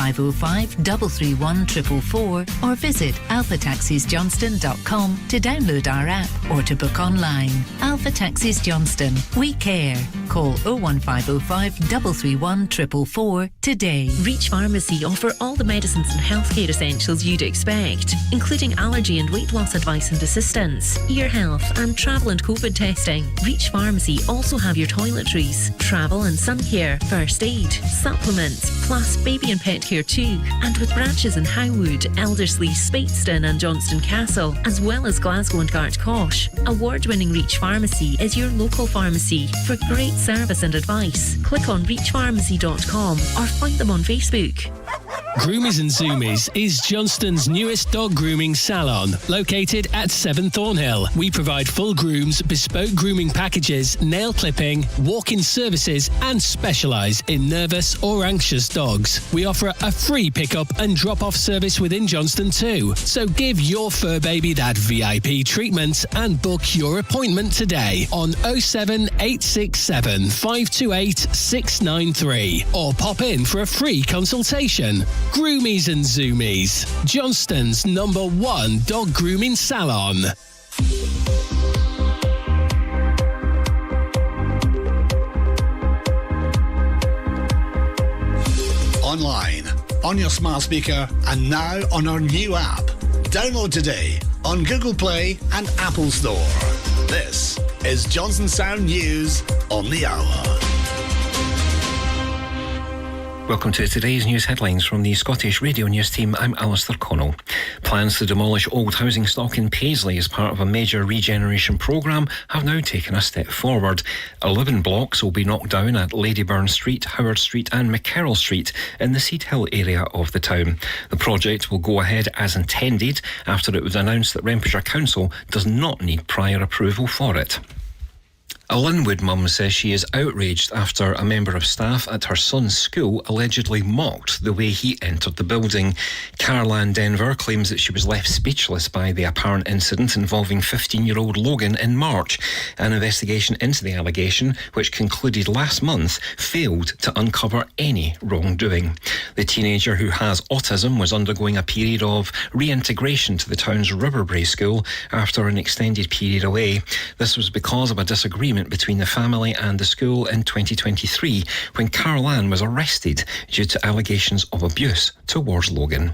01505 331 444 or visit alphataxisjohnston.com to download our app or to book online. Alpha Taxis Johnston. We care. Call 01505 331 444 today. Reach Pharmacy offer all the medicines and healthcare essentials you'd expect, including allergy and weight loss advice and assistance, ear health and travel and COVID testing. Reach Pharmacy also have your toiletries, travel and sun care, first aid, supplements, plus baby and pet care too. And with branches in Howwood, Elderslie, Speightstown and Johnstone Castle, as well as Glasgow and Gartcosh, award-winning Reach Pharmacy is your local pharmacy for great service and advice. Click on reachpharmacy.com or find them on Facebook. Groomies and Zoomies is Johnston's newest dog grooming salon, located at 7 Thornhill. We provide full grooms, bespoke grooming packages, nail clipping, walk-in services and specialise in nervous or anxious dogs. We offer a free pick-up and drop-off service within Johnston too. So give your fur baby that VIP treatment and book your appointment today on 07867 528 693 or pop in for a free consultation. Groomies and Zoomies, Johnston's #1 dog grooming salon. Online, on your smart speaker, and now on our new app. Download today on Google Play and Apple Store. This is Johnson Sound News on the Hour. Welcome to today's news headlines from the Scottish Radio News team. I'm Alistair Connell. Plans to demolish old housing stock in Paisley as part of a major regeneration programme have now taken a step forward. 11 blocks will be knocked down at Ladyburn Street, Howard Street and McKerrell Street in the Seed Hill area of the town. The project will go ahead as intended after it was announced that Renfrewshire Council does not need prior approval for it. A Linwood mum says she is outraged after a member of staff at her son's school allegedly mocked the way he entered the building. Caroline Denver claims that she was left speechless by the apparent incident involving 15-year-old Logan in March. An investigation into the allegation, which concluded last month, failed to uncover any wrongdoing. The teenager, who has autism, was undergoing a period of reintegration to the town's Riverbrae school after an extended period away. This was because of a disagreement between the family and the school in 2023 when Carol Ann was arrested due to allegations of abuse towards Logan.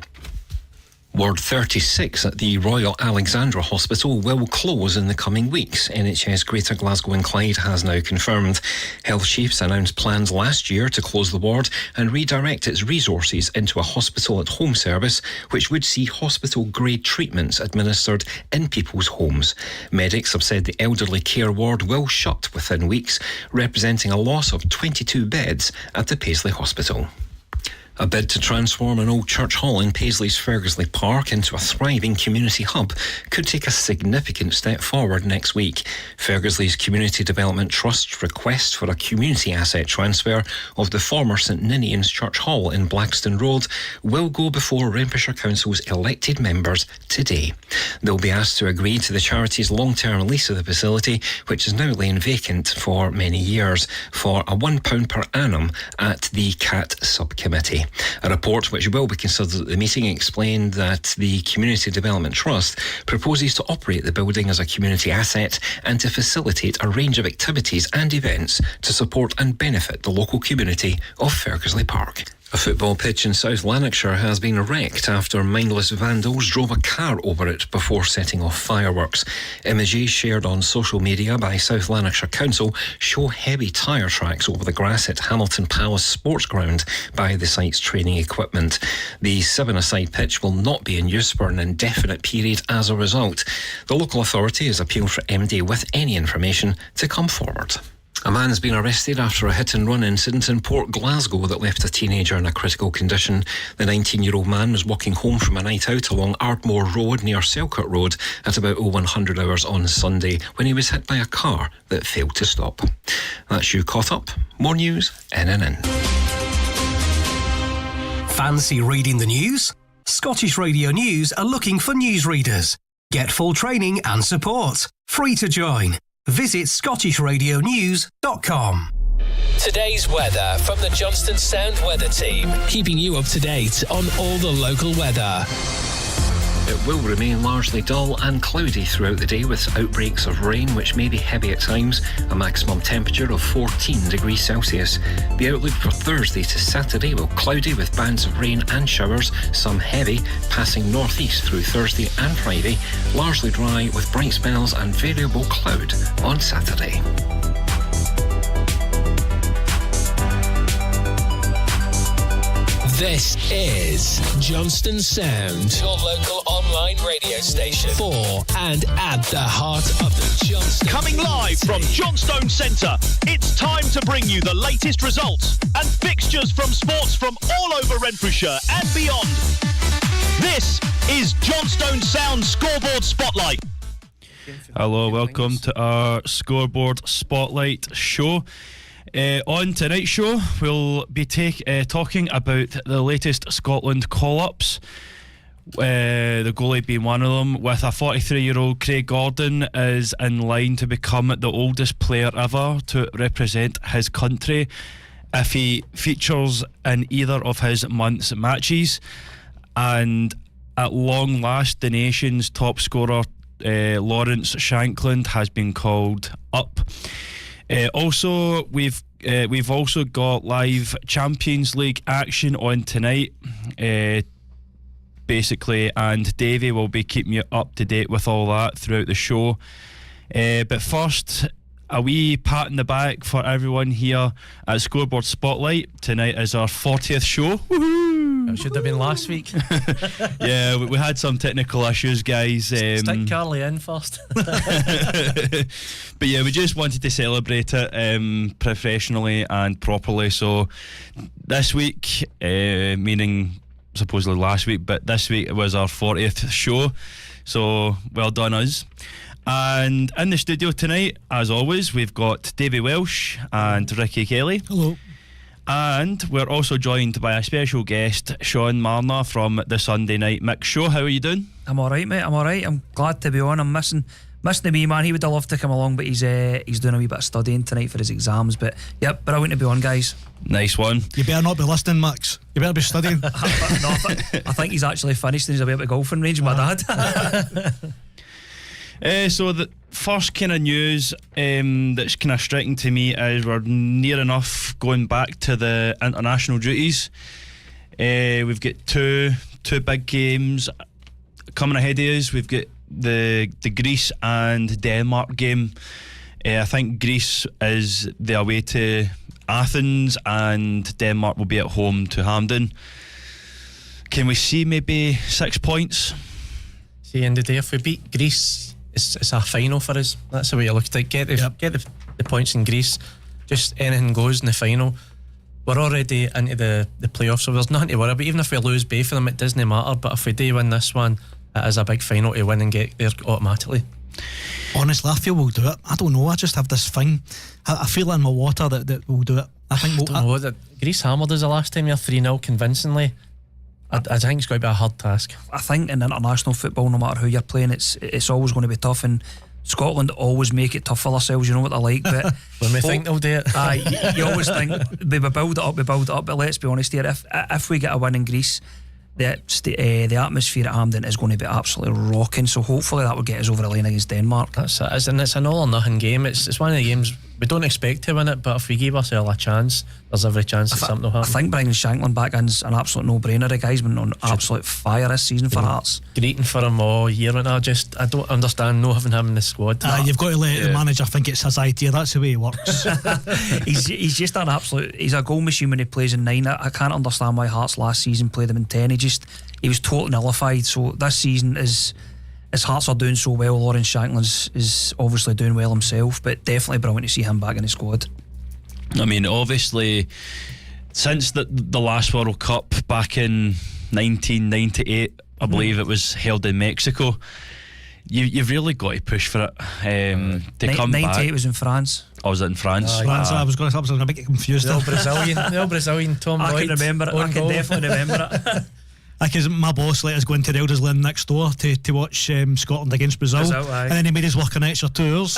Ward 36 at the Royal Alexandra Hospital will close in the coming weeks. NHS Greater Glasgow and Clyde has now confirmed. Health chiefs announced plans last year to close the ward and redirect its resources into a hospital-at-home service, which would see hospital-grade treatments administered in people's homes. Medics have said the elderly care ward will shut within weeks, representing a loss of 22 beds at the Paisley Hospital. A bid to transform an old church hall in Paisley's Fergusley Park into a thriving community hub could take a significant step forward next week. Fergusley's Community Development Trust's request for a community asset transfer of the former St Ninian's Church Hall in Blackstone Road will go before Renfrewshire Council's elected members today. They'll be asked to agree to the charity's long-term lease of the facility, which has now lain vacant for many years, for a £1 per annum at the CAT subcommittee. A report which will be considered at the meeting explained that the Community Development Trust proposes to operate the building as a community asset and to facilitate a range of activities and events to support and benefit the local community of Fergusley Park. A football pitch in South Lanarkshire has been wrecked after mindless vandals drove a car over it before setting off fireworks. Images shared on social media by South Lanarkshire Council show heavy tyre tracks over the grass at Hamilton Palace Sports Ground by the site's training equipment. The 7-a-side pitch will not be in use for an indefinite period as a result. The local authority has appealed for MD with any information to come forward. A man's been arrested after a hit-and-run incident in Port Glasgow that left a teenager in a critical condition. The 19-year-old man was walking home from a night out along Ardmore Road near Selkirk Road at about 0100 hours on Sunday when he was hit by a car that failed to stop. That's you caught up. More news in and in. Fancy reading the news? Scottish Radio News are looking for newsreaders. Get full training and support. Free to join. Visit scottishradionews.com. Today's weather from the Johnstone Sound Weather Team, keeping you up to date on all the local weather. It will remain largely dull and cloudy throughout the day with outbreaks of rain, which may be heavy at times, a maximum temperature of 14 degrees Celsius. The outlook for Thursday to Saturday will cloudy with bands of rain and showers, some heavy, passing northeast through Thursday and Friday, largely dry with bright spells and variable cloud on Saturday. This is Johnstone Sound, your local online radio station for and at the heart of the Johnstone. Coming live from Johnstone Centre, it's time to bring you the latest results and fixtures from sports from all over Renfrewshire and beyond. This is Johnstone Sound Scoreboard Spotlight. Hello, welcome to our Scoreboard Spotlight show. On tonight's show, we'll be talking about the latest Scotland call-ups, the goalie being one of them, with a 43-year-old Craig Gordon is in line to become the oldest player ever to represent his country if he features in either of his month's matches. And at long last, the nation's top scorer, Lawrence Shankland, has been called up. Also, we've also got live Champions League action on tonight, basically, and Davey will be keeping you up to date with all that throughout the show. But first, a wee pat in the back for everyone here at Scoreboard Spotlight. Tonight is our 40th show. Woohoo! It should have been last week. Yeah, we had some technical issues, guys. Stick Carly in first. But yeah, we just wanted to celebrate it professionally and properly. So this week, meaning supposedly last week, but this week it was our 40th show. So well done us. And in the studio tonight, as always, we've got Davy Welsh and Ricky Kelly. Hello. And we're also joined by a special guest, Sean Marner from the Sunday Night Mix Show. How are you doing? I'm alright, mate. I'm alright. I'm glad to be on. I'm missing the wee man. He would have loved to come along, but he's doing a wee bit of studying tonight for his exams. But yep, brilliant to be on, guys. Nice one. You better not be listening, Max. You better be studying. I think he's actually finished and he's away at the golfing range with my dad. So the first kind of news that's kind of striking to me is we're near enough going back to the international duties. We've got two big games coming ahead of us. We've got the Greece and Denmark game. I think Greece is the away to Athens and Denmark will be at home to Hampden. Can we see maybe 6 points? See, in the day, if we beat Greece, it's a final for us. That's the way it looks like. Get the points in Greece. Just anything goes in the final. We're already into the playoffs, so there's nothing to worry about. Even if we lose both of them, it doesn't matter. But if we do win this one, it is a big final to win and get there automatically. Honestly, I feel we'll do it. I don't know. I just have this thing. I feel it in my water that we'll do it. I think I don't know. Greece hammered us the last time. You're 3-0 convincingly. I think it's going to be a hard task. I think in international football, no matter who you're playing, it's always going to be tough, and Scotland always make it tough for themselves. You know what they're like. But when we think they'll do it, you always think we build it up. But let's be honest here. If we get a win in Greece, the atmosphere at Hampden is going to be absolutely rocking. So hopefully that will get us over the line against Denmark. That's it, and it's an all or nothing game. It's one of the games we don't expect to win it, but if we give ourselves a chance, there's every chance that something will happen. I think bringing Shankland back in's an absolute no-brainer. The guy's been on absolute fire this season for Hearts. Greeting for him all year, and I don't understand not having him in the squad. You've got to let the manager think it's his idea. That's the way he works. He's just an absolute. He's a goal machine when he plays in 9. I can't understand why Hearts last season played him in 10. He was totally nullified. So this season as Hearts are doing so well, Lawrence Shankland is obviously doing well himself, but definitely brilliant to see him back in the squad. I mean, obviously, since the last World Cup back in 1998, I believe it was held in Mexico, you've really got to push for it to come back. 98 was in France. I was in France. I was going to get confused. The old Brazilian Tom I Lloyd. can remember it. I can definitely remember it. Because my boss let us go into the Elders Lane next door to watch Scotland against Brazil, and then he made us work an extra 2 hours.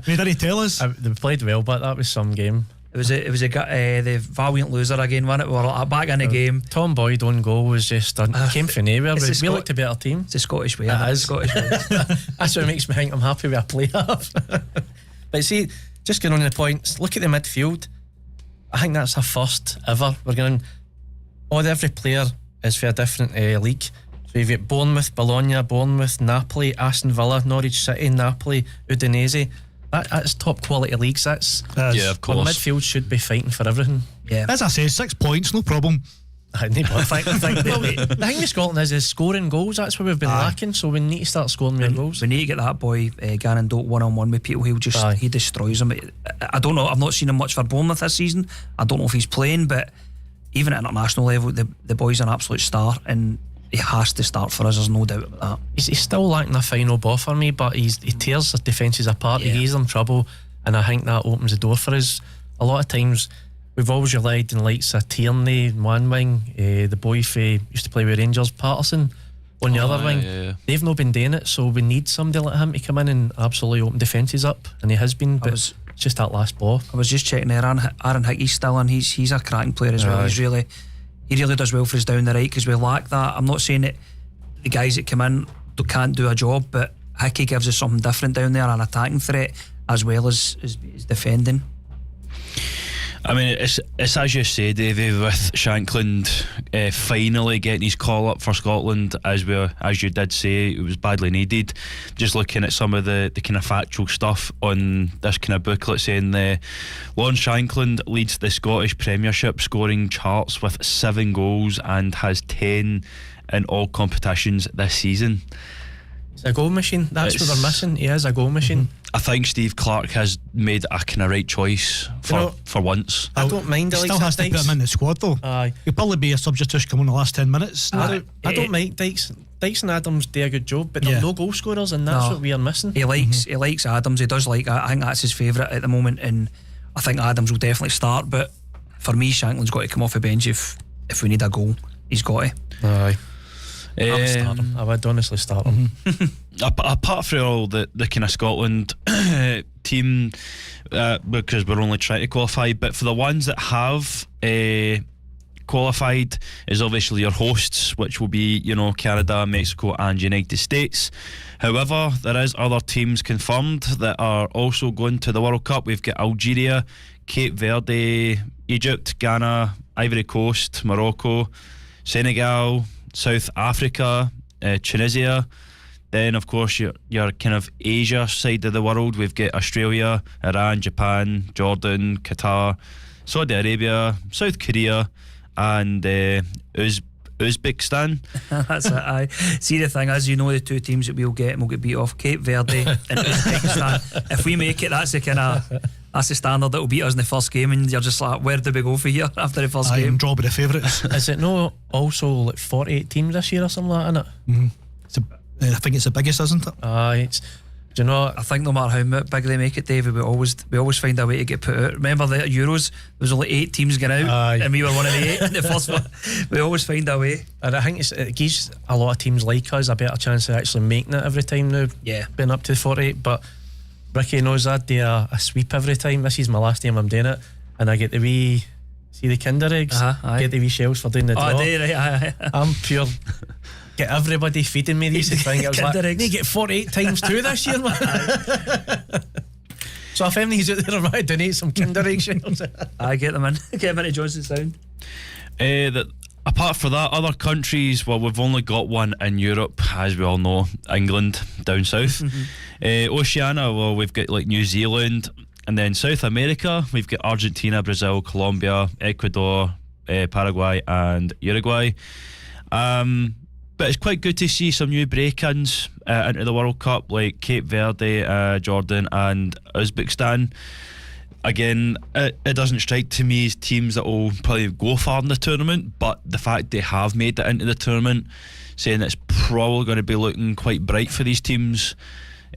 He didn't tell us. They played well, but that was some game. It was the valiant loser again, wasn't it? We were back in the game. Tom Boyd on goal was just came from nowhere. We looked a better team. It's a Scottish way. It is Scottish way. That's what makes me think I'm happy with a player. But see, just going on to the points, look at the midfield. I think that's our first ever. We're going every player is for a different league. So you've got Bournemouth, Bologna, Bournemouth, Napoli, Aston Villa, Norwich City, Napoli, Udinese. That's top quality leagues. Yeah, of course. Our midfield should be fighting for everything. Yeah, as I say, 6 points, no problem. I think the thing with Scotland is scoring goals. That's where we've been lacking. So we need to start scoring more goals. We need to get that boy Gannon Doak 1-on-1 with people. He destroys them. I don't know. I've not seen him much for Bournemouth this season. I don't know if he's playing, but even at international level, the boy's an absolute star, and he has to start for us. There's no doubt about that. He's still lacking a final ball for me, but he tears the defences apart. He gives them trouble, and I think that opens the door for us. A lot of times we've always relied on likes of Tierney in one wing, the boy used to play with Rangers, Patterson on the other wing. Yeah. They've not been doing it, so we need somebody like him to come in and absolutely open defences up, and he has been, but it's just that last ball. I was just checking there, Aaron Hickey's still in. He's a cracking player as well. He really does well for us down the right, because we lack that. I'm not saying that the guys that come in can't do a job, but Hickey gives us something different down there, an attacking threat as well as defending. I mean, it's as you say, Davey, with Shankland finally getting his call up for Scotland, as you did say, it was badly needed. Just looking at some of the kind of factual stuff on this kind of booklet, saying Lawrence Shankland leads the Scottish Premiership scoring charts with 7 goals and has 10 in all competitions this season. He's a goal machine. That's what we're missing. He is a goal machine. I think Steve Clarke has made a kind of right choice for once. I don't mind. He still has to put him in the squad though. He'll probably be a substitution coming in the last 10 minutes. I don't mind Dykes. Dykes and Adams do a good job, but they're no goal scorers, and that's what we are missing. He likes Adams. He does like. I think that's his favourite at the moment, and I think Adams will definitely start. But for me, Shankland's got to come off the bench if we need a goal. He's got to. Aye. I would start him. I would honestly start him. Apart from all the kind of Scotland team, because we're only trying to qualify, but for the ones that have qualified is obviously your hosts, which will be Canada, Mexico and United States. However, there is other teams confirmed that are also going to the World Cup. We've got Algeria, Cape Verde, Egypt, Ghana, Ivory Coast, Morocco, Senegal, South Africa, Tunisia. Then of course your kind of Asia side of the world, we've got Australia, Iran, Japan, Jordan, Qatar, Saudi Arabia, South Korea and Uzbekistan. That's it. I see. The thing is, the 2 teams that we'll get beat off, Cape Verde and Uzbekistan. If we make it, that's the standard that will beat us in the first game, and you're just like, where do we go for here after the first game? Draw with the favourites. Is it no also like 48 teams this year or something like that, isn't it? I think it's the biggest, isn't it? Do you know? I think no matter how big they make it, David, we always find a way to get put out. Remember the Euros? There was only 8 teams going out, and we were one of the 8 in the first one. We always find a way. And I think it gives a lot of teams like us a better chance of actually making it every time now. Yeah, being up to 48. But Ricky knows I'd do a sweep every time. This is my last time I'm doing it, and I get the wee Kinder eggs, get the wee shells for doing the draw. I'm pure. Get everybody feeding me these things. I was like, they get 48 times 2 this year, man. So if anybody's out there, I might donate some Kinder egg shells. I get them in. Get them into Johnstone. Apart from that, other countries, well, we've only got one in Europe, as we all know, England down south. Oceania, well, we've got like New Zealand, and then South America, we've got Argentina, Brazil, Colombia, Ecuador, Paraguay and Uruguay. But it's quite good to see some new break-ins into the World Cup, like Cape Verde, Jordan and Uzbekistan. Again, it doesn't strike to me as teams that will probably go far in the tournament, but the fact they have made it into the tournament, saying it's probably going to be looking quite bright for these teams,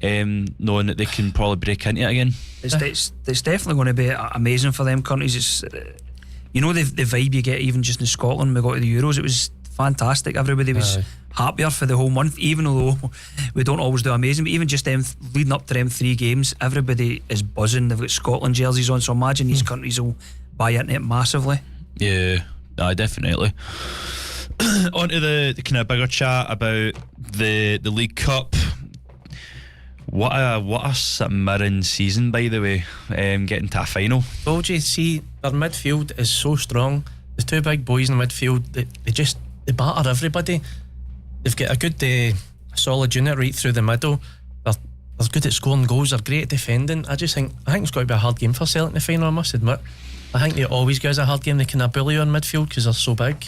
knowing that they can probably break into it again. It's definitely going to be amazing for them countries. It's the vibe you get even just in Scotland. We got to the Euros, it was fantastic. Everybody was happier for the whole month, even though we don't always do amazing. But even just them leading up to them 3 games, everybody is buzzing. They've got Scotland jerseys on, so imagine these countries will buy into it massively. Yeah, definitely. On to the kind of bigger chat about the League Cup. What a St Mirren season, by the way, getting to a final. Told you, see, their midfield is so strong. The 2 big boys in the midfield, they batter everybody. They've got a good solid unit right through the middle. They're good at scoring goals. They're great at defending. I think it's got to be a hard game for Celtic in the final, I must admit. I think they always give us a hard game. They can bully on midfield because they're so big.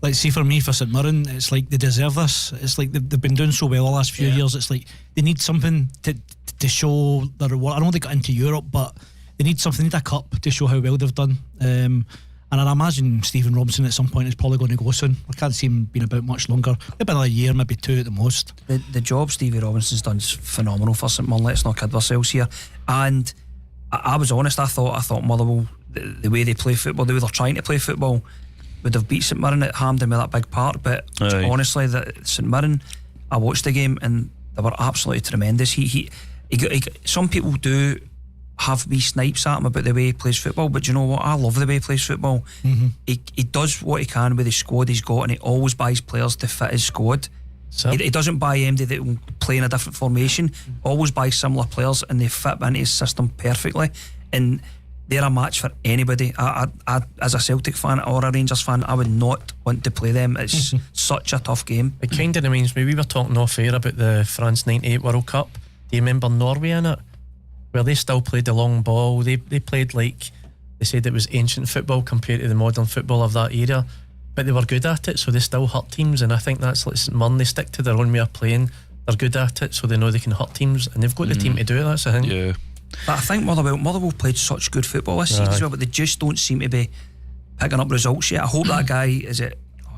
Like, see, for me, for St Mirren, it's like they deserve this. It's like they've been doing so well the last few years. It's like they need something to show their reward. I know they got into Europe, but they need something. They need a cup to show how well they've done. And I imagine Stephen Robinson at some point is probably going to go soon. I can't see him being about much longer. Maybe another year, maybe 2 at the most. The job Stevie Robinson's done is phenomenal for St Mirren. Let's not kid ourselves here. And I was honest. I thought Motherwell, the way they play football, the way they're trying to play football, would have beat St Mirren at Hampden with that big part. But honestly, that St Mirren, I watched the game and they were absolutely tremendous. He some people do have wee snipes at him about the way he plays football, but you know what? I love the way he plays football. He does what he can with the squad he's got, and he always buys players to fit his squad. He doesn't buy anybody that will play in a different formation. Always buys similar players, and they fit into his system perfectly. And they're a match for anybody. I as a Celtic fan or a Rangers fan, I would not want to play them. It's such a tough game. It kind of reminds me, we were talking off air about the France 98 World Cup. Do you remember Norway in it? Where they still played the long ball. They played like, they said it was ancient football compared to the modern football of that era, but they were good at it, so they still hurt teams. And I think that's like St Mirren, they stick to their own way of playing. They're good at it, so they know they can hurt teams, and they've got the team to do it. That's the thing. Yeah. But I think Motherwell played such good football this season as well, but they just don't seem to be picking up results yet. I hope that guy I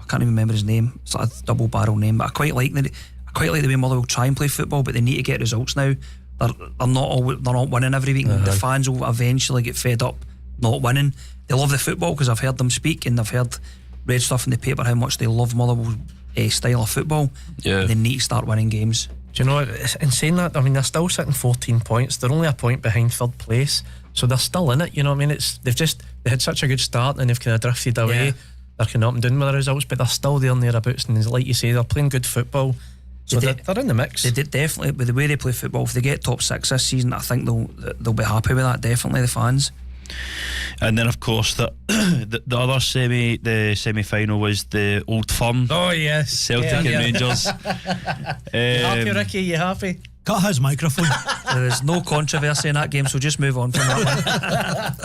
can't even remember his name. It's like a double barrel name, but I quite like the way Motherwell try and play football, but they need to get results now. They're not winning every week. The fans will eventually get fed up not winning. They love the football because I've heard them speak, and I've read stuff in the paper how much they love Motherwell's style of football. They need to start winning games. Do you know, it's insane that, I mean, they're still sitting 14 points. They're only a point behind third place, so they're still in it. You know what I mean? They had such a good start, and they've kind of drifted away. They're kind of up and down with the results, but they're still there and thereabouts. And like you say, they're playing good football, so they're in the mix. They did definitely, with the way they play football. If they get top 6 this season, I think they'll be happy with that. Definitely, the fans. And then, of course, the other semi-final was the Old Firm. Oh yes, Celtic and Rangers. You happy, Ricky? You happy? Cut his microphone. There is no controversy in that game, so just move on from that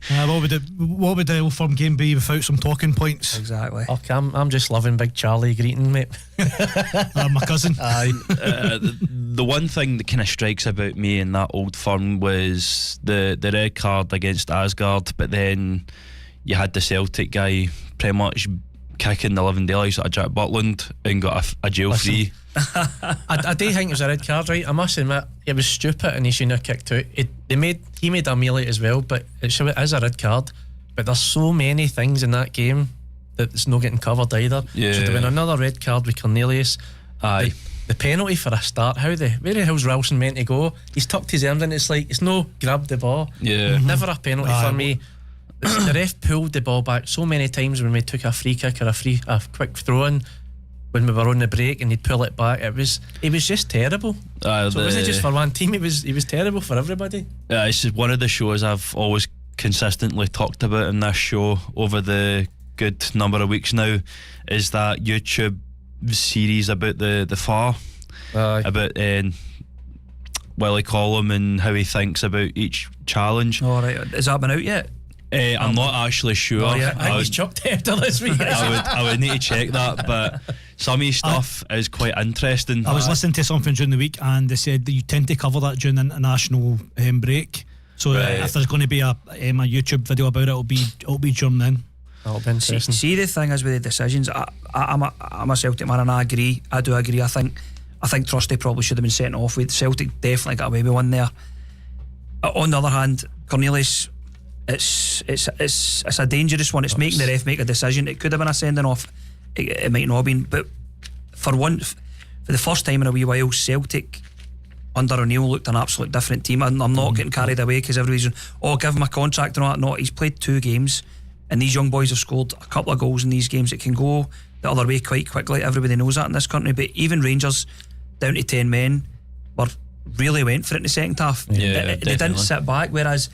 one. What would the Old Firm game be without some talking points? Exactly. Okay, I'm just loving Big Charlie greeting, mate. My cousin. Aye. The one thing that kind of strikes about me in that Old Firm was the red card against Asgard, but then you had the Celtic guy pretty much kicking the living daylights out of Jack Butland and got a jail free. I do think it was a red card, right? I must admit it was stupid and he shouldn't have kicked out. He made a melee as well, but it is a red card. But there's so many things in that game that it's not getting covered either. Should have been another red card with Cornelius. Aye. The penalty for a start, where the hell's Wilson meant to go? He's tucked his arms in. It's like, it's no grab the ball. Never a penalty for me. The ref pulled the ball back so many times when we took a free kick or a quick throw in when we were on the break, and he'd pull it back. It was just terrible. So it wasn't just for one team, it was terrible for everybody. It's just one of the shows I've always consistently talked about in this show over the good number of weeks now, is that YouTube series about the FAR, about Willie Collum and how he thinks about each challenge. Alright, has that been out yet? I'm not actually sure. I think he's chucked after this week. I would need to check that, but some of his stuff is quite interesting. I was listening to something during the week, and they said that you tend to cover that during the international break. So if there's going to be a YouTube video about it, it'll be during then. That'll be interesting. See, the thing is with the decisions, I'm a Celtic man, and I do agree. I think Trusty probably should have been sent off. With Celtic definitely got away with one there. On the other hand, Cornelius, it's a dangerous one. It's making the ref make a decision. It could have been a sending off. it might not have been, but for the first time in a wee while, Celtic under O'Neill looked an absolute different team. I'm not getting carried away because everybody's give him a contract and all that. No, he's played 2 games and these young boys have scored a couple of goals in these games. It can go the other way quite quickly. Everybody knows that in this country, but even Rangers down to 10 men really went for it in the second half. They didn't sit back, whereas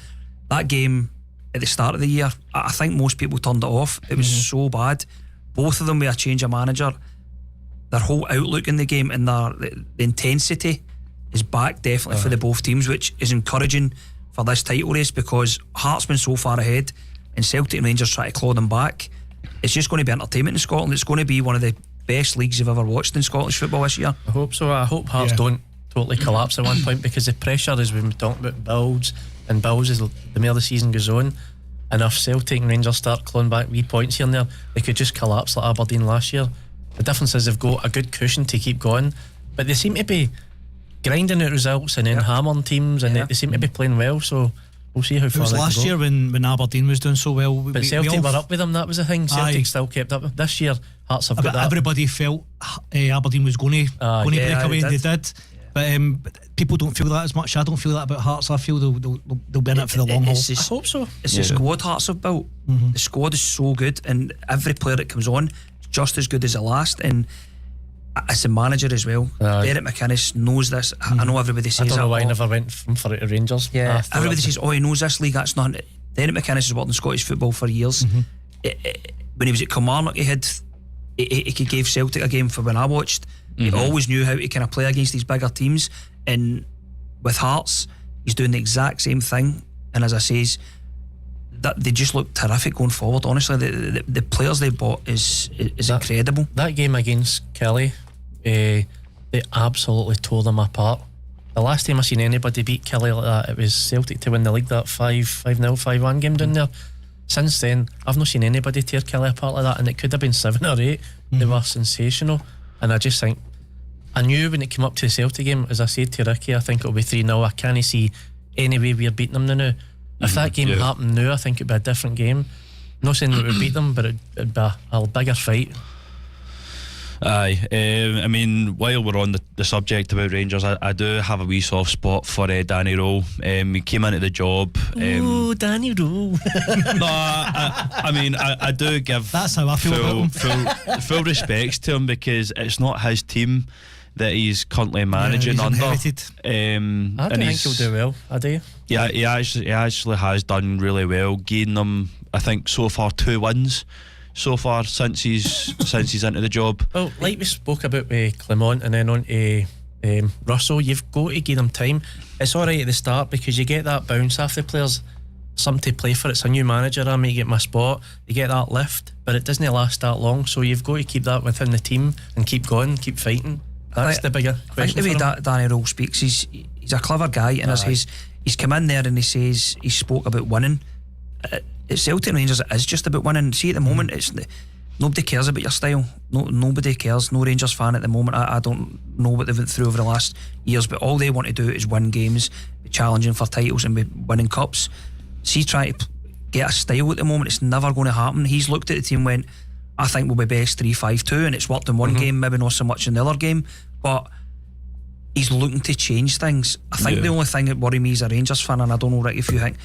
that game at the start of the year, I think most people turned it off. It was so bad. Both of them with a change of manager, their whole outlook in the game and the intensity is back definitely for the both teams, which is encouraging for this title race, because Hearts been so far ahead and Celtic and Rangers try to claw them back. It's just going to be entertainment in Scotland. It's going to be one of the best leagues you've ever watched in Scottish football this year. I hope so. I hope Hearts don't totally collapse at one point, because the pressure, as we've been talking about, builds as the more the season goes on. And if Celtic and Rangers start clawing back wee points here and there, they could just collapse like Aberdeen last year. The difference is they've got a good cushion to keep going, but they seem to be grinding out results and then hammering teams, and they seem to be playing well, so we'll see how far it was last year when Aberdeen was doing so well, but Celtic were up with them. That was the thing. Celtic still kept up. This year Hearts have got that. Everybody felt Aberdeen was going to break away, and they did. But people don't feel that as much. I don't feel that about Hearts. I feel they'll be in it for the long haul. I hope so. It's the squad Hearts have built. The squad is so good, and every player that comes on is just as good as the last, and as a manager as well. Derek McInnes knows this. I know everybody says that. I don't know why he never went for it to Rangers. Everybody says, he knows this league. That's not. Derek McInnes has worked in Scottish football for years. When he was at Kilmarnock, he gave Celtic a game for when I watched. He always knew how to kind of play against these bigger teams, and with Hearts he's doing the exact same thing. And as I says, that they just look terrific going forward. Honestly, the players they bought is incredible. That game against Kelly, they absolutely tore them apart. The last time I seen anybody beat Kelly like that, it was Celtic to win the league, that 5-0, 5-1 game down there. Since then, I've not seen anybody tear Kelly apart like that, and it could have been 7 or 8. They were sensational, and I just think, I knew when it came up to the Celtic game, as I said to Ricky, I think it'll be 3-0. I can't see any way we're beating them now. If that game happened now, I think it'd be a different game. I'm not saying that we would beat them, but it'd be a bigger fight. Aye, I mean, while we're on the subject about Rangers, I do have a wee soft spot for Danny Rowe. He came into the job. Danny Rowe. No, I mean, I do give that's how I feel full respects to him, because it's not his team that he's currently managing he's under. Inherited. I think he'll do well. I do. Yeah, he actually has done really well, gaining them, I think, so far 2 wins so far since he's into the job. Well, like we spoke about with Clement and then on to Russell, you've got to give them time. It's alright at the start because you get that bounce after the players, something to play for. It's a new manager, I may get my spot, you get that lift, but it doesn't last that long, so you've got to keep that within the team and keep going, keep fighting. That's the bigger question. I think the way Danny Rowe speaks, he's a clever guy, and as he's come in there and he spoke about winning. At Celtic and Rangers, it is just about winning. See, at the moment, it's nobody cares about your style. Nobody cares. No Rangers fan at the moment. I don't know what they've went through over the last years, but all they want to do is win games, be challenging for titles and be winning cups. See, trying to get a style at the moment, it's never going to happen. He's looked at the team and went, I think we'll be best 3-5-2, and it's worked in one game, maybe not so much in the other game, but he's looking to change things. I think the only thing that worries me as a Rangers fan, and I don't know, Rick, if you think,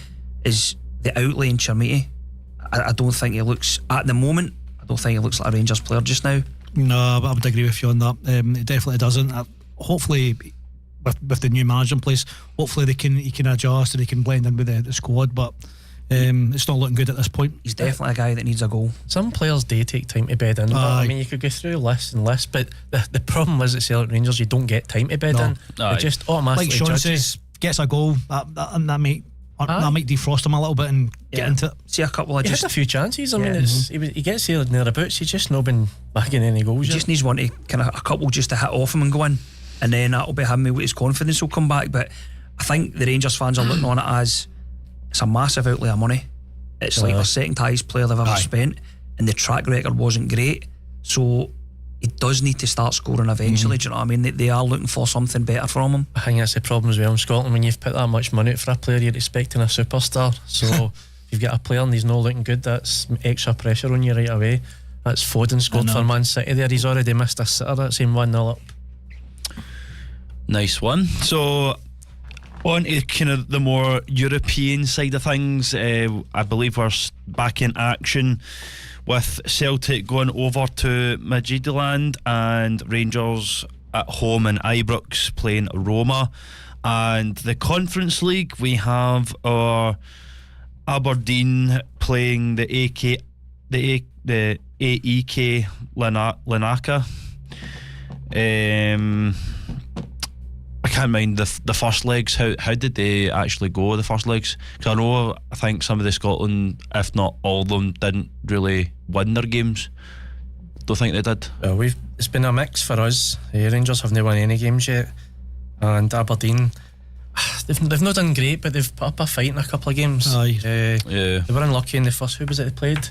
is the outlay in Chermiti. I don't think he looks, at the moment, I don't think he looks like a Rangers player just now. No, but I would agree with you on that. It definitely doesn't. Hopefully, with the new manager in place, hopefully he can adjust and he can blend in with the squad, but it's not looking good at this point. He's definitely a guy that needs a goal. Some players do take time to bed in, but I mean, you could go through lists and lists, but the problem is at Celtic Rangers, you don't get time to bed in. It just automatically, like Sean says, gets a goal, that might defrost him a little bit and get into it. See a couple of he had a few chances. I mean, he gets here and thereabouts. He's just not been bagging any goals. He just needs one to kind of a couple just to hit off him and go in, and then that'll be him with his confidence will come back. But I think the Rangers fans are looking on it as it's a massive outlay of money. It's like the second highest player they've ever spent, and the track record wasn't great. So he does need to start scoring eventually. Do you know what I mean? They are looking for something better from him. I think that's the problem as well in Scotland. When you've put that much money out for a player, you're expecting a superstar. So if you've got a player and he's not looking good, that's extra pressure on you right away. That's Foden scored for Man City there. He's already missed a sitter. That's him 1-0 up. Nice one. So on to kind of the more European side of things, I believe we're back in action with Celtic going over to Midtjylland and Rangers at home in Ibrox playing Roma. And the Conference League, we have our Aberdeen playing the AEK Larnaca. I can't mind the first legs. How did they actually go, the first legs? Because I think some of the Scotland, if not all of them, didn't really win their games. Don't think they did. It's been a mix for us. Rangers haven't won any games yet, and Aberdeen, they've not done great, but they've put up a fight in a couple of games. Yeah. They were unlucky in the first. Who was it they played? It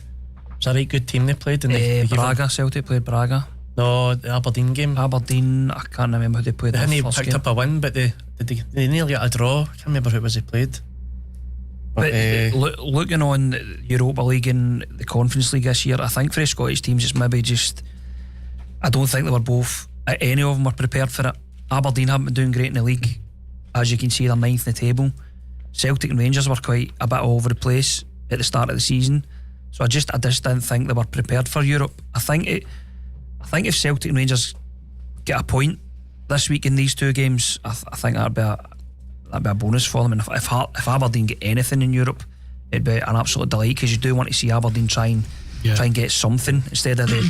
was a right good team they played. And Braga. Celtic played Braga. No, the Aberdeen game. Aberdeen, I can't remember who they played. They picked up a win, but they nearly got a draw. I can't remember who it was they played. But looking on the Europa League and the Conference League this year, I think for the Scottish teams it's maybe just, I don't think they were both, any of them were prepared for it. Aberdeen haven't been doing great in the league. As you can see, they're 9th in the table. Celtic and Rangers were quite a bit all over the place at the start of the season. So I just didn't think they were prepared for Europe. I think if Celtic and Rangers get a point this week in these two games, I think that'd be a bonus for them. And if Aberdeen get anything in Europe, it'd be an absolute delight, because you do want to see Aberdeen try and get something instead of the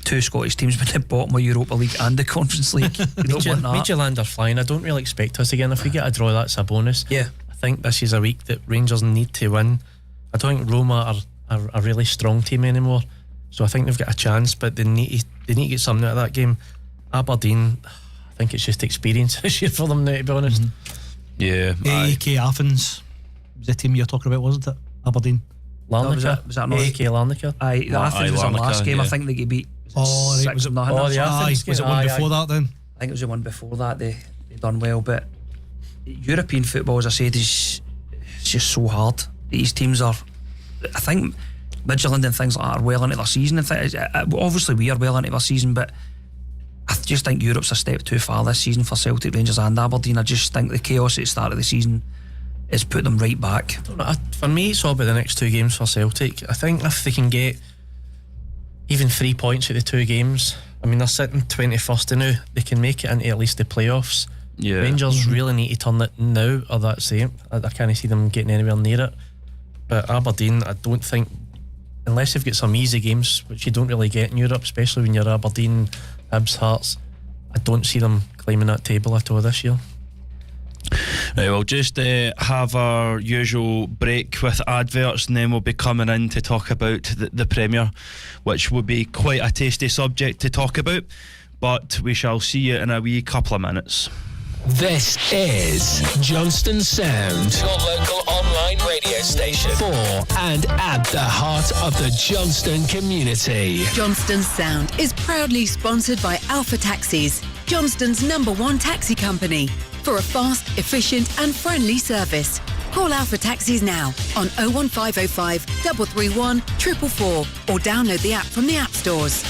two Scottish teams with the bottom of Europa League and the Conference League. Midtjylland are flying. I don't really expect us again. If we get a draw, that's a bonus. Yeah, I think this is a week that Rangers need to win. I don't think Roma are a really strong team anymore, so I think they've got a chance, but they need to get something out of that game. Aberdeen, I think it's just experience this year for them now, to be honest. Yeah. AEK Athens was the team you're talking about, wasn't it? Aberdeen. Larnaca. Was that not AEK Larnaca? Aye, Athens was the last game. I think they beat. Was it one before that then? I think it was the one before that. They done well, but European football, as I said, is just so hard. These teams are, I think, Midtjylland and things like that are well into their season. Obviously we are well into their season, but I just think Europe's a step too far this season for Celtic, Rangers and Aberdeen. I just think the chaos at the start of the season has put them right back. For me, it's all about the next two games for Celtic. I think if they can get even 3 points at the two games, I mean, they're sitting 21st now, they can make it into at least the playoffs. Yeah. Rangers really need to turn it now, or that's it. I can't see them getting anywhere near it. But Aberdeen, I don't think, unless they've got some easy games, which you don't really get in Europe, especially when you're Aberdeen, Hibs, Hearts, I don't see them climbing that table at all this year. Right, we'll just have our usual break with adverts, and then we'll be coming in to talk about the Premier, which will be quite a tasty subject to talk about, but we shall see you in a wee couple of minutes. This is Johnstone Sound, your local online radio station for and at the heart of the Johnstone community. Johnstone Sound is proudly sponsored by Alpha Taxis, Johnstone's #1 taxi company. For a fast, efficient and friendly service, call Alpha Taxis now on 01505 331 444 or download the app from the app stores.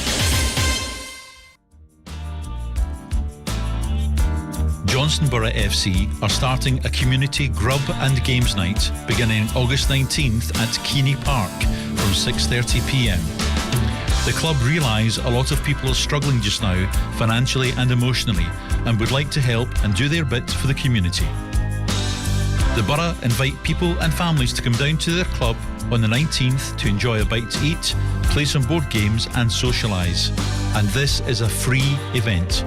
Johnstone Borough FC are starting a community grub and games night beginning August 19th at Keeney Park from 6:30pm. The club realise a lot of people are struggling just now financially and emotionally and would like to help and do their bit for the community. The Borough invite people and families to come down to their club on the 19th to enjoy a bite to eat, play some board games and socialise. And this is a free event.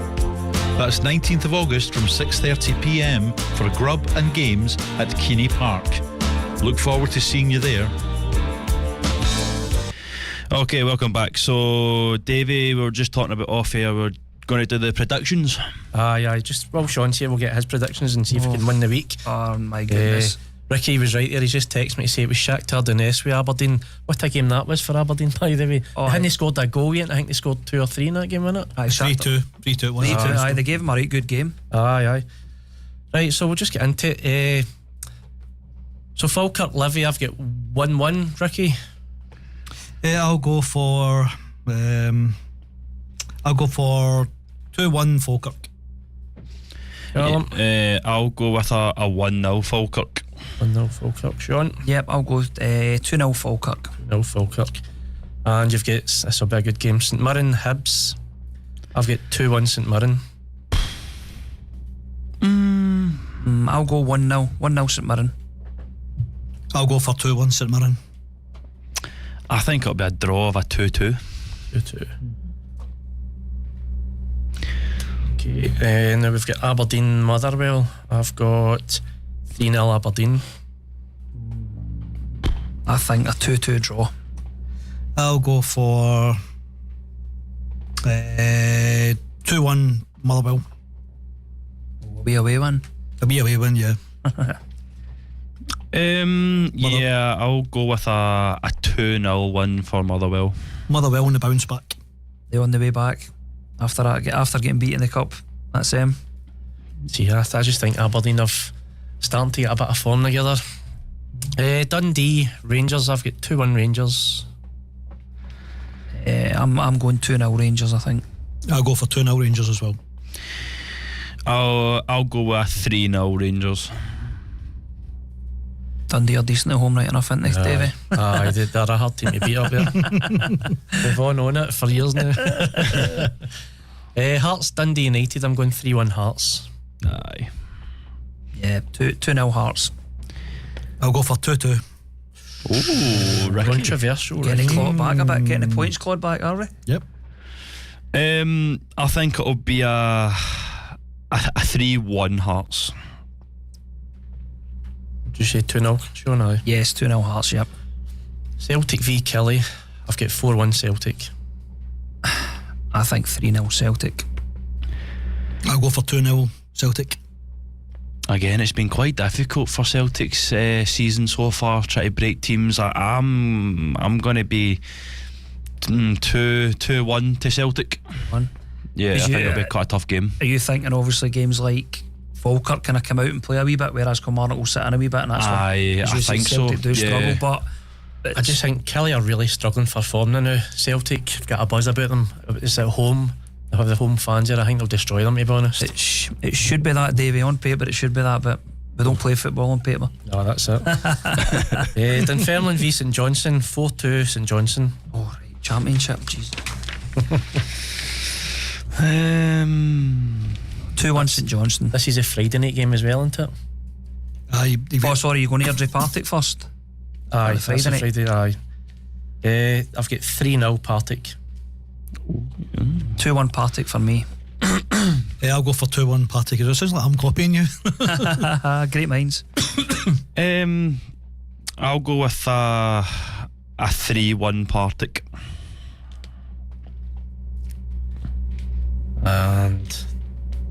That's 19th of August from 6:30pm for grub and games at Keeney Park. Look forward to seeing you there. Okay, welcome back. So, Davey, we were just talking about off air. We're going to do the predictions. Aye. Just while Sean's here, we'll get his predictions and see if he can win the week. Oh my goodness. Ricky was right there. He's just texted me to say it was Shakhtar Donetsk with Aberdeen. What a game that was for Aberdeen, by the way. I think they scored a goal yet. I think they scored 2 or 3 in that game, wasn't it? 3-2. 3-2. Aye, they gave him a right good game. Aye. Right, so we'll just get into it. So Falkirk Livy, I've got 1-1, Ricky. I'll go for I'll go for 2-1 Falkirk. I'll go with a 1-0 Falkirk. 1-0 Falkirk. Sean? Yep, I'll go 2-0 Falkirk. 2-0 Falkirk. And you've got, this will be a good game, St Mirren Hibs. I've got 2-1 St Mirren. I'll go 1-0. 1-0 St Mirren. I'll go for 2-1 St Mirren. I think it'll be a draw of a 2-2. 2-2. Okay, now we've got Aberdeen Motherwell. I've got 3-0 Aberdeen. I think a 2-2 draw. I'll go for 2-1 Motherwell. Be away one. A wee away win, yeah. Yeah, I'll go with a 2-0 win for Motherwell. Motherwell on the bounce back. They're on the way back after getting beat in the cup. That's them. See, I just think Aberdeen have starting to get a bit of form together. Dundee Rangers. I've got 2-1 Rangers. I'm going 2-0 Rangers, I think. I'll go for 2-0 Rangers as well. I'll go with 3-0 Rangers. Dundee are decent at home right enough, aren't they, Davey? Aye, they're a hard team to beat up there. They've on it for years now. Hearts Dundee United. I'm going 3-1 Hearts. Aye. Yeah, 2-0 Hearts. I'll go for 2-2. Ooh, controversial. Getting clawed back a bit, getting the points clawed back, are we? Yep. I think it'll be a 3-1 Hearts. Did you say 2-0? Sure now. Yes, 2-0 Hearts, yep. Celtic v Kelly. I've got 4-1 Celtic. I think 3-0 Celtic. I'll go for 2-0 Celtic. Again, it's been quite difficult for Celtic's season so far, trying to break teams. I'm going to be 2-1 to Celtic. Yeah, I think it'll be quite a tough game. Are you thinking obviously games like Falkirk kind of come out and play a wee bit, whereas Kilmarnock will sit in a wee bit, and that's I think Celtic so. do struggle, but I just think Kelly are really struggling for form now. Celtic have got a buzz about them. It's at home. They have the home fans here. I think they'll destroy them, to be honest. It should be that, Davey. On paper it should be that, but we don't play football on paper. No, that's it. Dunfermline v St Johnstone. 4-2 St Johnstone. Oh, right. Championship, jeez. 2-1 St Johnstone. This is a Friday night game as well, isn't it? Aye. Sorry, you're going to Airdrie Partick first? Aye, Friday that's a night. Friday, aye. I've got 3-0 Partick. 2-1 Partick for me. I'll go for 2-1 Partick. It sounds like I'm copying you. Great minds. I'll go with a 3-1 Partick. And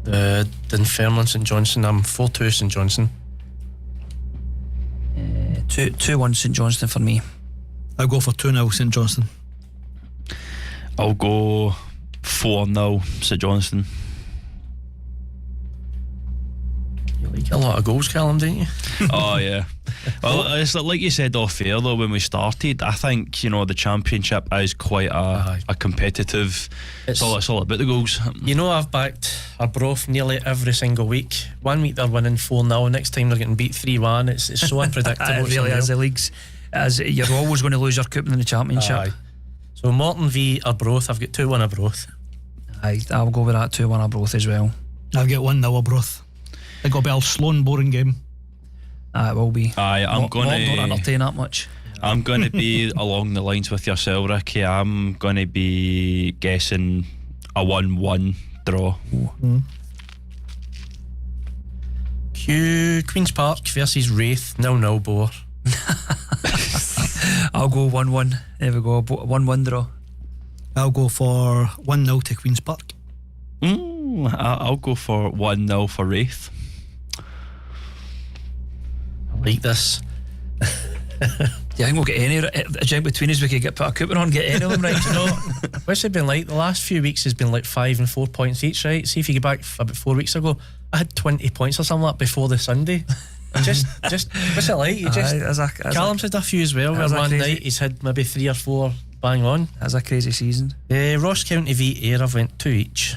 the Dunfermline St Johnstone. I'm 4-2 St Johnstone. 2-1 St Johnstone for me. I'll go for 2-0 St Johnstone. I'll go 4-0 St Johnstone. You like a lot of goals, Callum, don't you? Oh yeah. Well, it's like you said off air though when we started. I think the championship is quite a competitive. It's all about the goals. I've backed Arbroath nearly every single week. 1 week they're winning 4-0, next time they're getting beat 3-1. It's so unpredictable. It really is. The leagues, as you're always going to lose your cup in the championship. Aye. So Morton v Arbroath. I've got 2-1 Arbroath. Aye, I'll go with that 2-1 Arbroath as well. I'll get 1-0 Arbroath. It's got to be a slow and boring game. It will be. Aye, I'm going to don't entertain that much. I'm going to be along the lines with yourself, Ricky. I'm going to be guessing a 1-1 draw. Queen's Park versus Wraith. 0-0 Bore. I'll go 1-1. There we go. 1-1 draw. I'll go for 1-0 to Queen's Park. I'll go for 1-0 for Wraith. I like this. Do you think we'll get any? Do you think between us we could put a coupon on and get any of them right? Do you know? What's it been like? The last few weeks has been like 5 and 4 points each, right? See if you go back about 4 weeks ago, I had 20 points or something like that before the Sunday. just what's it like? Callum's had a few as well. Where one night he's had maybe 3 or 4 bang on. That's a crazy season. Ross County v Ayr, I've went 2 each.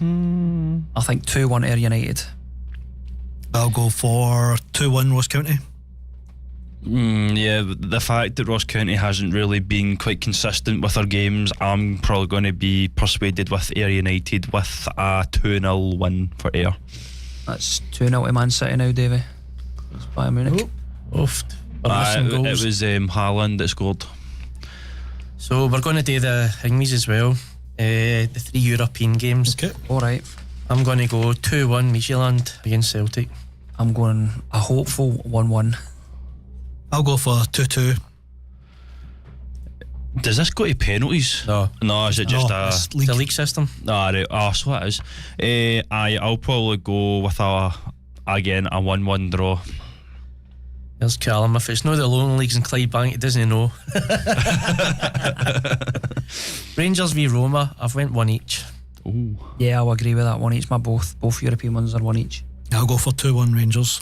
I think 2-1 Ayr United. I'll go for 2-1 Ross County. Yeah, the fact that Ross County hasn't really been quite consistent with their games, I'm probably going to be persuaded with Ayr United with a 2-0 win for Ayr. That's 2-0 to Man City now, Davey. It's Bayern Munich. It was Haaland that scored. So we're going to do the thingies as well. The 3 European games. Okay. Alright. I'm going to go 2-1 Midtjylland against Celtic. I'm going a hopeful 1-1. I'll go for 2-2. Does this go to penalties? No, is it just it's the league system? Right. So it is. I'll probably go with a 1-1 draw. There's Callum. If it's not the Lone Leagues in Clydebank, he doesn't know. Rangers v Roma, I've went 1 each. Ooh. Yeah, I'll agree with that. 1 each. Both European ones are 1 each. I'll go for 2-1 Rangers.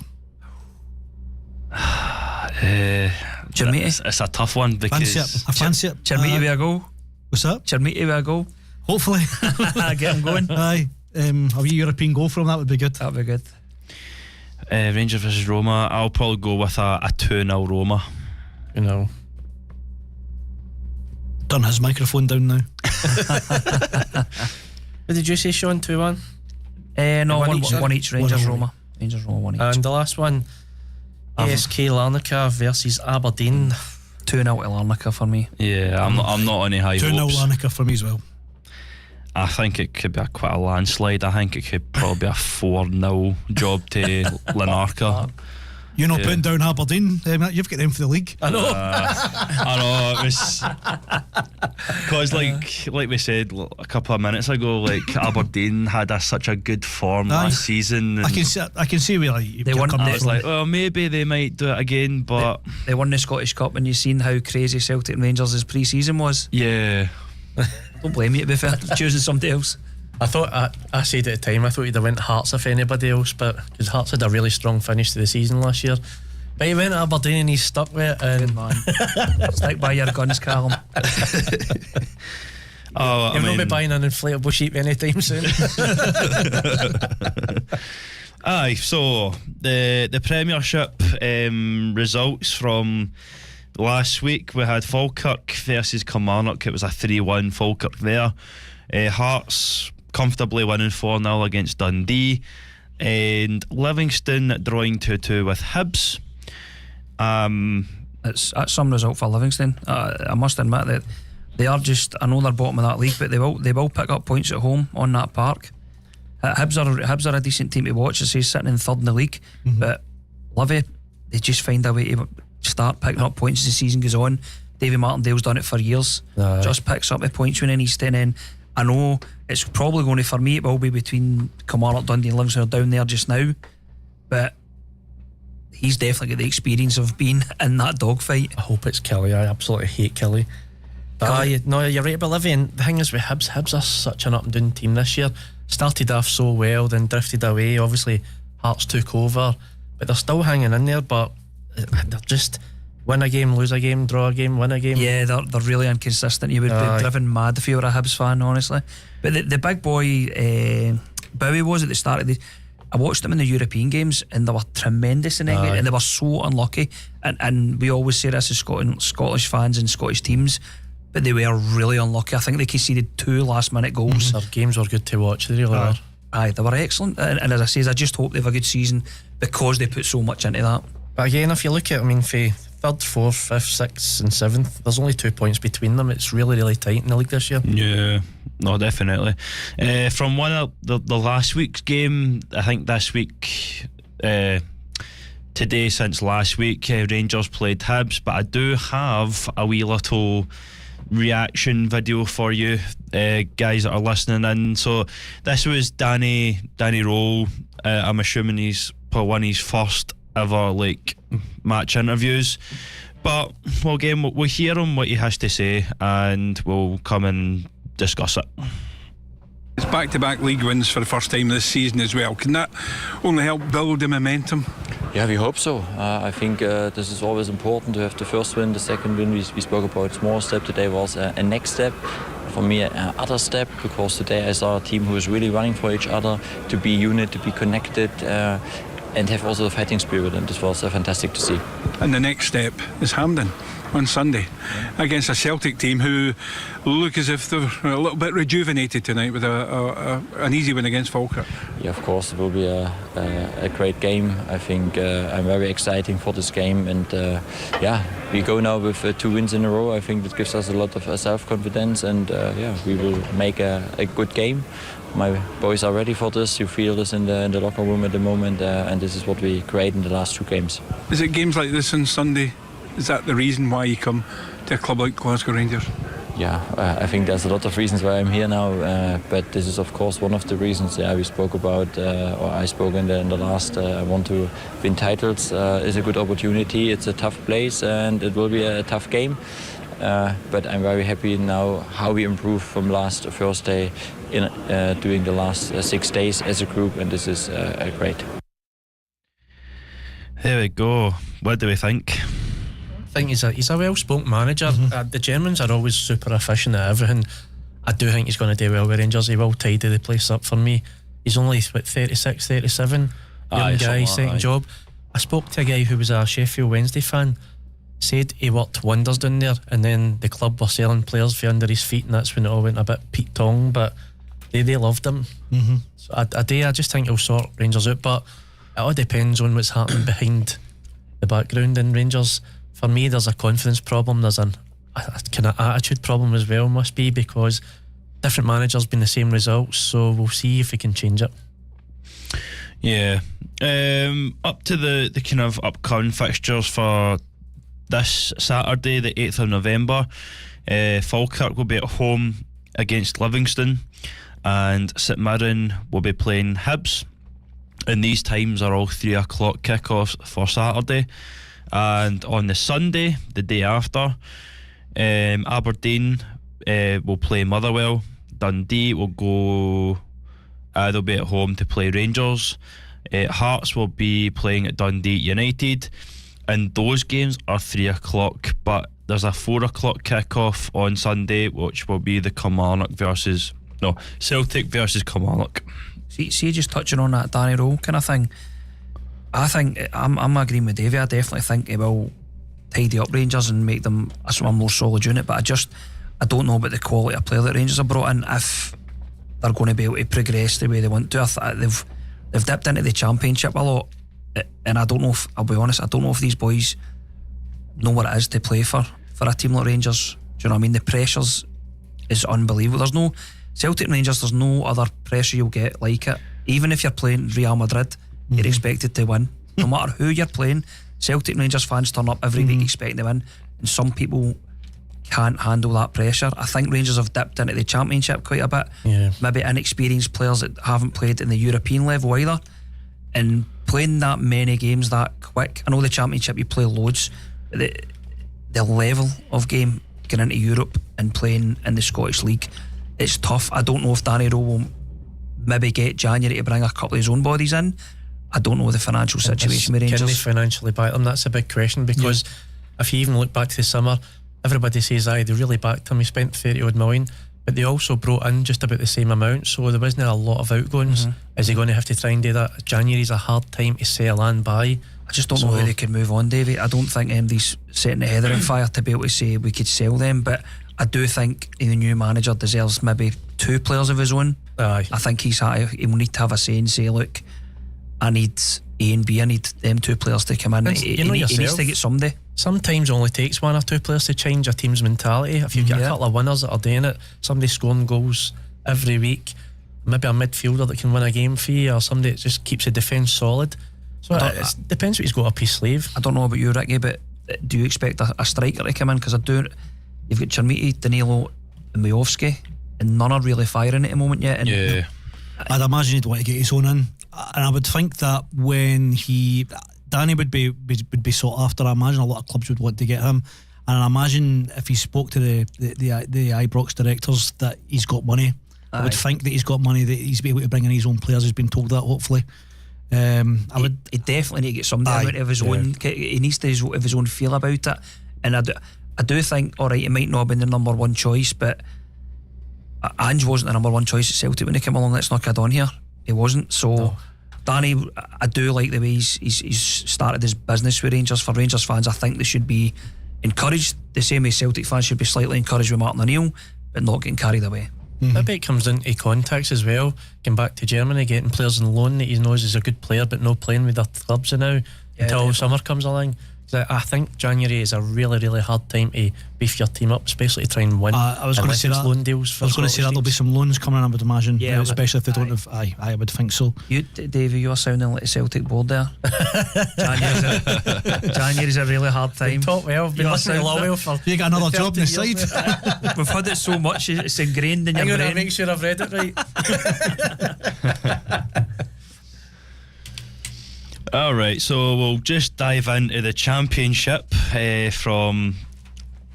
Chermiti. It's a tough one because I fancy it. Chermiti with a goal. What's that? Chermiti with a goal. Hopefully. Get him going. Aye. A wee European goal from that would be good. That'd be good. Rangers versus Roma, I'll probably go with a 2-0 Roma. You know. Turn his microphone down now. What did you say, Sean? 2-1? No, 1 each. 1 each. Rangers Roma. Rangers Roma 1 each. And the last one, ASK Larnaca versus Aberdeen. 2-0 to Larnaca for me. Yeah, I'm not on any high 2-0 hopes. Larnaca for me as well. I think it could be quite a landslide. I think it could probably be a 4-0 job to Larnaca. You're not putting down Aberdeen. You've got them for the league. I know. I know. It was because, like we said a couple of minutes ago, like Aberdeen had such a good form last season. I can see where they won. I was like, well, maybe they might do it again, but they won the Scottish Cup, and you've seen how crazy Celtic and Rangers' pre-season was. Yeah. Don't blame you, to be fair, choosing somebody else. I thought I said at the time I thought he'd have went Hearts if anybody else, but because Hearts had a really strong finish to the season last year. But he went to Aberdeen and he's stuck with it. And good man. Stick by your guns, Callum. You'll not be buying an inflatable sheep anytime soon. Aye, so the Premiership results from last week, we had Falkirk versus Kilmarnock. It was a 3-1 Falkirk there. Hearts comfortably winning 4-0 against Dundee, and Livingston drawing 2-2 with Hibs. That's some result for Livingston. I must admit that they are just, I know they're bottom of that league, but they will pick up points at home on that park. Hibs are a decent team to watch. I say sitting in third in the league, but Livy, they just find a way to start picking up points as the season goes on. Davy Martindale's done it for years. Just picks up the points when he needs to. And then I know it's probably going to, for me, it will be between Kilmarnock, Dundee and Livingston are down there just now, but he's definitely got the experience of being in that dogfight. I hope it's Kelly. I absolutely hate Kelly. No, you're right about Livy. And the thing is with Hibs are such an up and down team this year. Started off so well, then drifted away. Obviously Hearts took over, but they're still hanging in there. But they're just win a game, lose a game, draw a game, win a game. Yeah, they're really inconsistent. You would be driven mad if you were a Hibs fan, honestly. But the big boy Bowie was at the start of I watched them in the European games and they were tremendous in England, and they were so unlucky, and we always say this as Scottish fans and Scottish teams, but they were really unlucky. I think they conceded 2 last minute goals. Their games were good to watch, they really were. Aye, they were excellent, and as I say, I just hope they have a good season because they put so much into that. But again, if you look at, for 3rd, 4th, 5th, 6th and 7th, there's only 2 points between them. It's really, really tight in the league this year. Yeah, no, definitely. From one of the last week's game, I think this week, today since last week, Rangers played Hibs, but I do have a wee little reaction video for you guys that are listening in. So this was Danny Rowe. I'm assuming he's probably one of his first ever match interviews, but we'll hear him what he has to say and we'll come and discuss it. It's back-to-back league wins for the first time this season as well. Can that only help build the momentum? Yeah, we hope so. I think this is always important to have the first win, the second win. We spoke about small step. Today was a next step. For me, other step, because today I saw a team who is really running for each other, to be unit, to be connected, and have also the fighting spirit, and this was fantastic to see. And the next step is Hampden on Sunday against a Celtic team who look as if they're a little bit rejuvenated tonight with an easy win against Falkirk. Yeah, of course, it will be a great game. I think I'm very excited for this game, and we go now with 2 wins in a row. I think that gives us a lot of self-confidence, and we will make a good game. My boys are ready for this. You feel this in the locker room at the moment, and this is what we create in the last 2 games. Is it games like this on Sunday? Is that the reason why you come to a club like Glasgow Rangers? Yeah, I think there's a lot of reasons why I'm here now, but this is of course one of the reasons. Yeah, we spoke about, or I spoke in the last. I want to win titles. It's a good opportunity. It's a tough place, and it will be a tough game. But I'm very happy now how we improved from last Thursday in during the last 6 days as a group, and this is great. There we go. What do we think? I think he's a well-spoken manager. The Germans are always super efficient at everything. I do think he's going to do well with Rangers. He will tidy the place up for me. He's only 36, 37, young guy, second job. I spoke to a guy who was a Sheffield Wednesday fan, said he worked wonders down there, and then the club were selling players for under his feet, and that's when it all went a bit Pete Tong, but they loved him. So I just think he'll sort Rangers out, but it all depends on what's happening behind the background in Rangers. For me, there's a confidence problem, there's a kind of attitude problem as well, must be, because different managers been the same results, so we'll see if we can change it. Yeah. Up to the kind of upcoming fixtures for this Saturday, the 8th of November, Falkirk will be at home against Livingston, and St Mirren will be playing Hibs, and these times are all 3 o'clock kickoffs for Saturday. And on the Sunday, the day after, Aberdeen will play Motherwell. Dundee will go, they'll be at home to play Rangers. Hearts will be playing at Dundee United, and those games are 3 o'clock, but there's a 4 o'clock kick-off on Sunday, which will be the Celtic versus Kilmarnock. See, just touching on that Danny Rowe kind of thing, I think I'm agreeing with Davey. I definitely think he will tidy up Rangers and make them a more solid unit, but I don't know about the quality of player that Rangers have brought in, if they're going to be able to progress the way they want to. They've dipped into the Championship a lot, and I don't know if, I'll be honest, I don't know if these boys know what it is to play for a team like Rangers. Do you know what I mean? The pressures is unbelievable. There's no Celtic and Rangers, there's no other pressure you'll get like it. Even if you're playing Real Madrid, you're expected to win. No matter who you're playing, Celtic and Rangers fans turn up every week expecting to win, and some people can't handle that pressure. I think Rangers have dipped into the Championship quite a bit. Maybe inexperienced players that haven't played in the European level either, and playing that many games that quick. I know the Championship you play loads, but the level of game going into Europe and playing in the Scottish League, it's tough. I don't know if Danny Rowe will maybe get January to bring a couple of his own bodies in. I don't know the financial situation with Rangers. Can they financially back them? That's a big question, because if you even look back to the summer, everybody says they really backed him. He spent 30 odd million, but they also brought in just about the same amount, so there wasn't a lot of outgoings. Is he going to have to try and do that? January's a hard time to sell and buy. I just don't know how they can move on, Davey. I don't think MD's setting the heather on fire to be able to say we could sell them, but I do think the new manager deserves maybe 2 players of his own. I think he will need to have a say and say, look, I need A and B, I need them 2 players to come in. He needs to get somebody. Sometimes it only takes 1 or 2 players to change a team's mentality. If you've got a couple of winners that are doing it, somebody scoring goals every week, maybe a midfielder that can win a game for you, or somebody that just keeps the defence solid. So it depends what he's got up his sleeve. I don't know about you, Ricky, but do you expect a striker to come in? Because you've got Chermiti, Danilo and Majowski, and none are really firing at the moment yet. And I'd imagine he'd want to get his own in, and I would think that when Danny would be sought after. I imagine a lot of clubs would want to get him, and I imagine if he spoke to the Ibrox directors that he's got money. I would think that he's got money, that he's be able to bring in his own players. He's been told that, hopefully. He definitely need to get something out of his own. He needs to have his own feel about it. And I do think, alright, he might not have been the number one choice, but Ange wasn't the number one choice at Celtic when he came along. Let's not kid on here. He wasn't. So Danny, I do like the way he's started his business with Rangers. For Rangers fans, I think they should be encouraged the same way Celtic fans should be slightly encouraged with Martin O'Neill, but not getting carried away. Maybe it comes into contacts as well. Going back to Germany, getting players on loan that he knows is a good player but no playing with their clubs now until summer comes along. So I think January is a really, really hard time to beef your team up, especially to try and win. I was going to say that. Loan deals. I was going to say that there'll be some loans coming in, I would imagine. Yeah, especially if they don't have. I would think so. You, Davey, you're sounding like a Celtic board there. January's a really hard time. Top well, been listening to Lowell for. You got another job on the side. We've had it so much; it's ingrained in your brain. I'm going to make sure I've read it right. Alright, so we'll just dive into the Championship from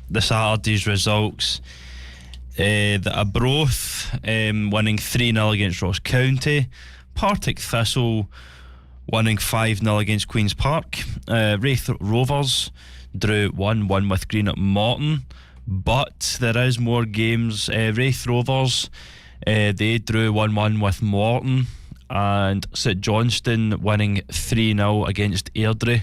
the Saturday's results. The Arbroath winning 3-0 against Ross County. Partick Thistle winning 5-0 against Queen's Park. Wraith Rovers drew 1-1 with Greenock Morton. But there is more games. Wraith Rovers, they drew 1-1 with Morton. And St Johnstone winning 3-0 against Airdrie.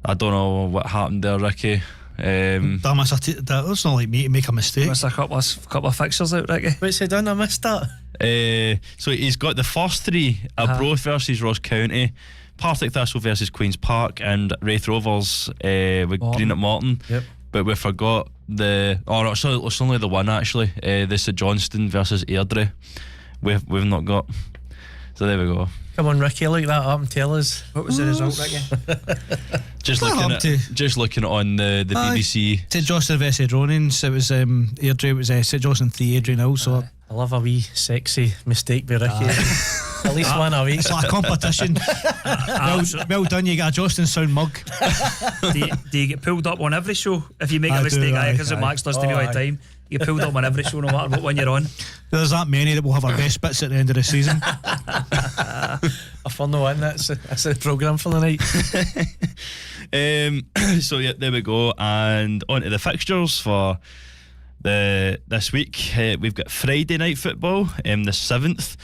I don't know what happened there, Ricky. That's not like me to make a mistake. Missed a couple of fixtures out, Ricky. What's he done? I missed that. So he's got the first three: Arbroath versus Ross County, Partick Thistle versus Queen's Park, and Wraith Rovers with Greenock Morton. Yep. But we forgot it's only the one actually. The St Johnstone versus Airdrie. We've not got. So there we go. Come on, Ricky, look that up and tell us. What was the result, Ricky? just looking at on the BBC. St Johnstone versus Ronins. It was Airdrie. It was St Johnstone 3, Airdrie 0. So I love a wee sexy mistake by Ricky. At least one a week. It's like a competition. well done. You got a Johnstone sound mug. do you get pulled up on every show if you make a mistake? Because Max does to me all the time. You get pulled up on every show, no matter what one you're on. There's that many that will have our best bits at the end of the season. A fun one. That's the programme for the night. So yeah, there we go. And on to the fixtures for this week. We've got Friday night football, the 7th.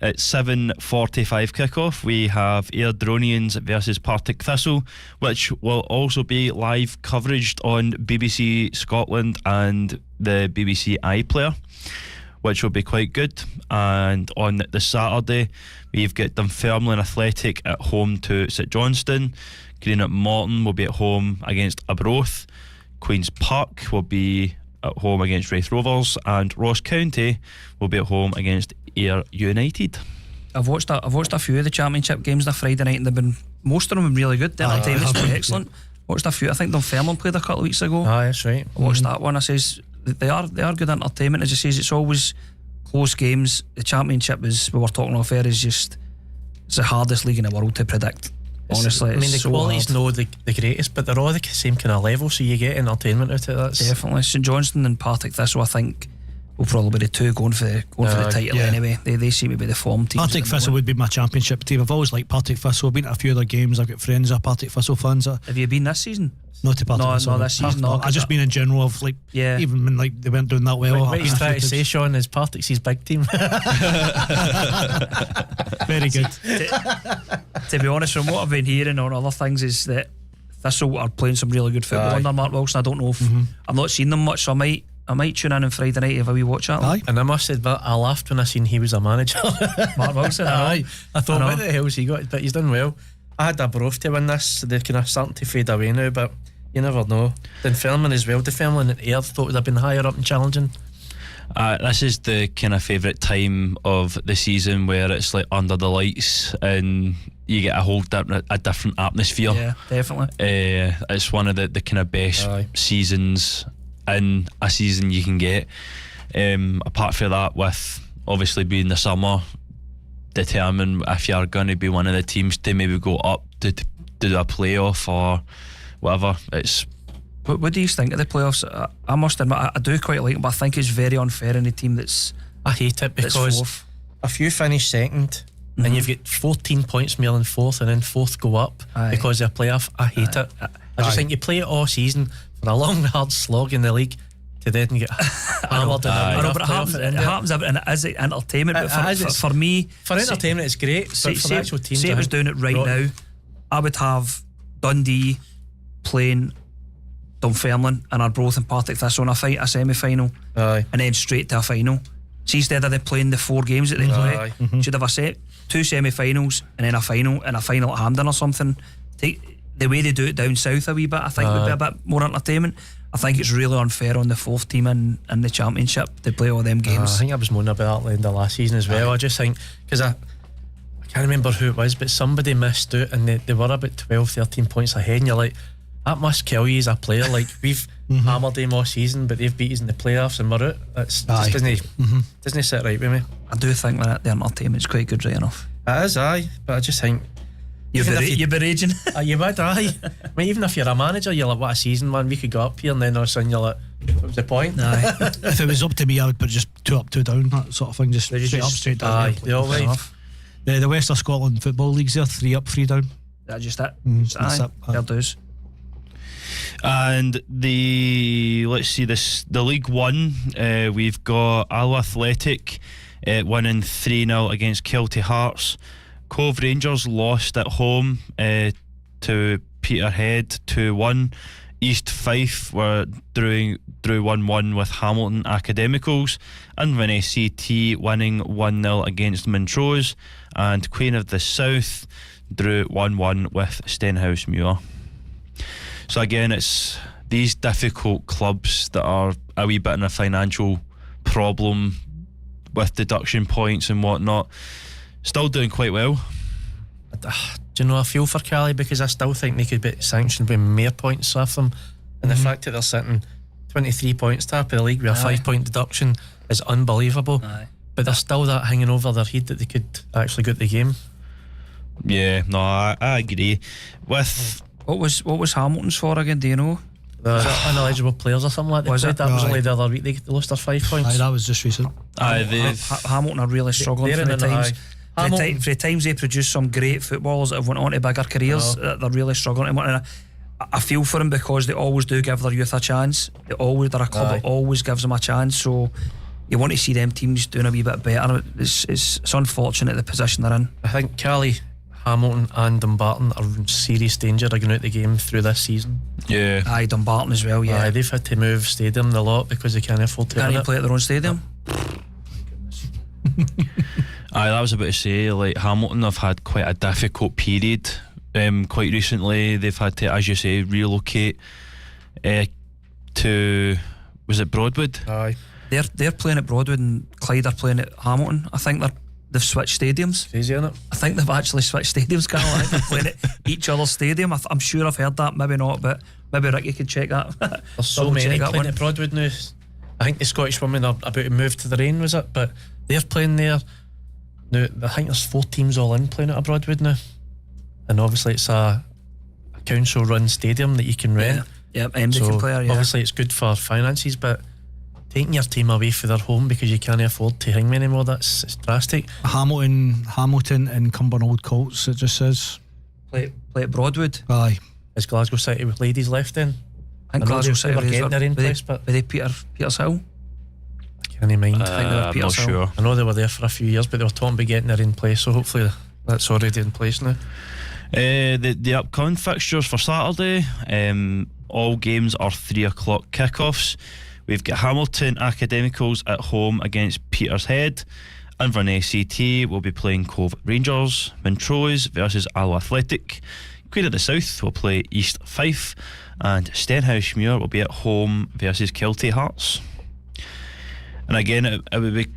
At 7:45 kickoff, we have Airdronians versus Partick Thistle, which will also be live coverage on BBC Scotland and the BBC iPlayer, which will be quite good. And on the Saturday, we've got Dunfermline Athletic at home to St Johnstone. Greenock Morton will be at home against Arbroath. Queen's Park will be at home against Wraith Rovers, and Ross County will be at home against Ayr United. I've watched a few of the Championship games on a Friday night, and most of them have been really good. The entertainment's been excellent. Watched a few. I think Dunfermline played a couple of weeks ago. That's right. I watched that one. I says they are good entertainment. As I says, it's always close games. The Championship, as we were talking off air, is just it's the hardest league in the world to predict. Honestly, the so quality's hard. no the greatest, but they're all the same kind of level, so you get entertainment out of it. That's definitely St Johnstone and Partick Thistle. I think will probably be the two going for the title anyway. They seem to be the form teams. Partick Thistle would be my Championship team. I've always liked Partick Thistle. I've been to a few other games. I've got friends that are Partick Thistle fans. Have you been this season? Not to Partick Thistle. No, this season. No, I've just been in general of even when they weren't doing that well. What he's trying to say, Sean, is Partick's his big team. Very good. To be honest, from what I've been hearing on other things, is that Thistle are playing some really good football under Mark Wilson. I don't know if I've not seen them much, so I might tune in on Friday night if we watch that. And I must admit, I laughed when I seen he was a manager. Mark Wilson. I thought, what the hell's he got? But he's done well. I had Arbroath to win this. They're kind of starting to fade away now, but you never know. Dunfermline as well. Dunfermline and Ayr thought would have been higher up and challenging. This is the kind of favourite time of the season where it's like under the lights and you get a whole different atmosphere. Yeah, definitely. It's one of the kind of best seasons in a season you can get. Apart from that, with obviously being the summer, determine if you're going to be one of the teams to maybe go up to do a playoff or whatever. What do you think of the playoffs? I must admit, I do quite like it, but I think it's very unfair in a team that's. I hate it because a few finish second and you've got 14 points more than fourth, and then fourth go up because they're playoff. I hate it. I just think you play it all season for a long hard slog in the league to then get hammered. I know, but it happens and it is entertainment. But for me, for entertainment it's great, but for the actual teams, say I was doing it right now, I would have Dundee playing Dunfermline and Arbroath and Partick Thistle in a semi-final, and then straight to a final. See, instead of them playing the 4 games that they play, should have a 2 semi-finals and then a final and a final at Hampden or something. Take the way they do it down south a wee bit, I think would be a bit more entertainment. I think it's really unfair on the 4th team in the Championship to play all them games. I think I was moaning about that at the end of last season as well. I just think, because I can't remember who it was, but somebody missed out and they were about 12-13 points ahead, and you're like, that must kill you as a player. Like, we've hammered them all season, but they've beat us in the playoffs and we're out. It's just doesn't sit right with me. I do think that the entertainment's quite good, right enough. It is, but I just think you'd be raging. You would, I mean, even if you're a manager, you're like, what a season, man, we could go up here, and then all of a sudden you're like, what was the point? If it was up to me, I would put just 2 up, 2 down, that sort of thing, just straight up, straight down. They all way. The West of Scotland football leagues there, 3 up, 3 down. That's just it. That's it. Fair dues. And the League One, we've got Alloa Athletic winning 3-0 against Kelty Hearts. Cove Rangers lost at home to Peterhead 2-1. East Fife were drew 1-1 with Hamilton Academicals. Inverness CT winning 1-0 against Montrose, and Queen of the South drew 1-1 with Stenhousemuir. So again, it's these difficult clubs that are a wee bit in a financial problem with deduction points and whatnot, still doing quite well. Do you know, I feel for Cali, because I still think they could be sanctioned with more points off them, and the fact that they're sitting 23 points top of the league with a 5-point deduction is unbelievable. But there's still that hanging over their head that they could actually go to the game. Yeah, no, I agree. With what was Hamilton's for again? Do you know? Was it ineligible players or something like that? Was it? That was only the other week they lost their 5 points. That was just recent. Hamilton are really struggling for the times. For the times they produce some great footballers that have went on to bigger careers, they're really struggling. And I feel for them, because they always do give their youth a chance. They're a club that always gives them a chance. So you want to see them teams doing a wee bit better. It's unfortunate the position they're in. I think Cali, Hamilton and Dumbarton are in serious danger of going out the game through this season. Yeah. Aye, Dumbarton as well, yeah. They've had to move stadium a lot because they can't afford to play at their own stadium. I was about to say, like, Hamilton have had quite a difficult period quite recently. They've had to, as you say, relocate to, was it Broadwood? Aye. They're playing at Broadwood and Clyde are playing at Hamilton. I think they've switched stadiums. Crazy, isn't it? I think they've actually switched stadiums, Carl. I think they're playing at each other's stadium. I'm sure I've heard that, maybe not, but maybe Ricky could check that. There's so many playing at Broadwood now. I think the Scottish women are about to move to the Rain, was it? But they're playing there now. I think there's 4 teams all in playing at Broadwood now, and obviously it's a council run stadium that you can rent. Yeah, and so can play. Obviously it's good for finances, but taking your team away from their home because you can't afford to hang me anymore, it's drastic. Hamilton and Cumbernauld Colts, it just says. Play at Broadwood. Aye. Is Glasgow City with ladies left then? I think Glasgow City were getting their own place, but were they Peters Hill? I can't mind. I think they were Peters Hill. Sure. I know they were there for a few years, but they were talking about getting their own place, so hopefully that's already in place now. The upcoming fixtures for Saturday, all games are 3 o'clock kickoffs. We've got Hamilton Academicals at home against Petershead. Inverness CT will be playing Cove Rangers. Montrose versus Alloa Athletic. Queen of the South will play East Fife, and Stenhousemuir will be at home versus Kelty Hearts. And again, it would be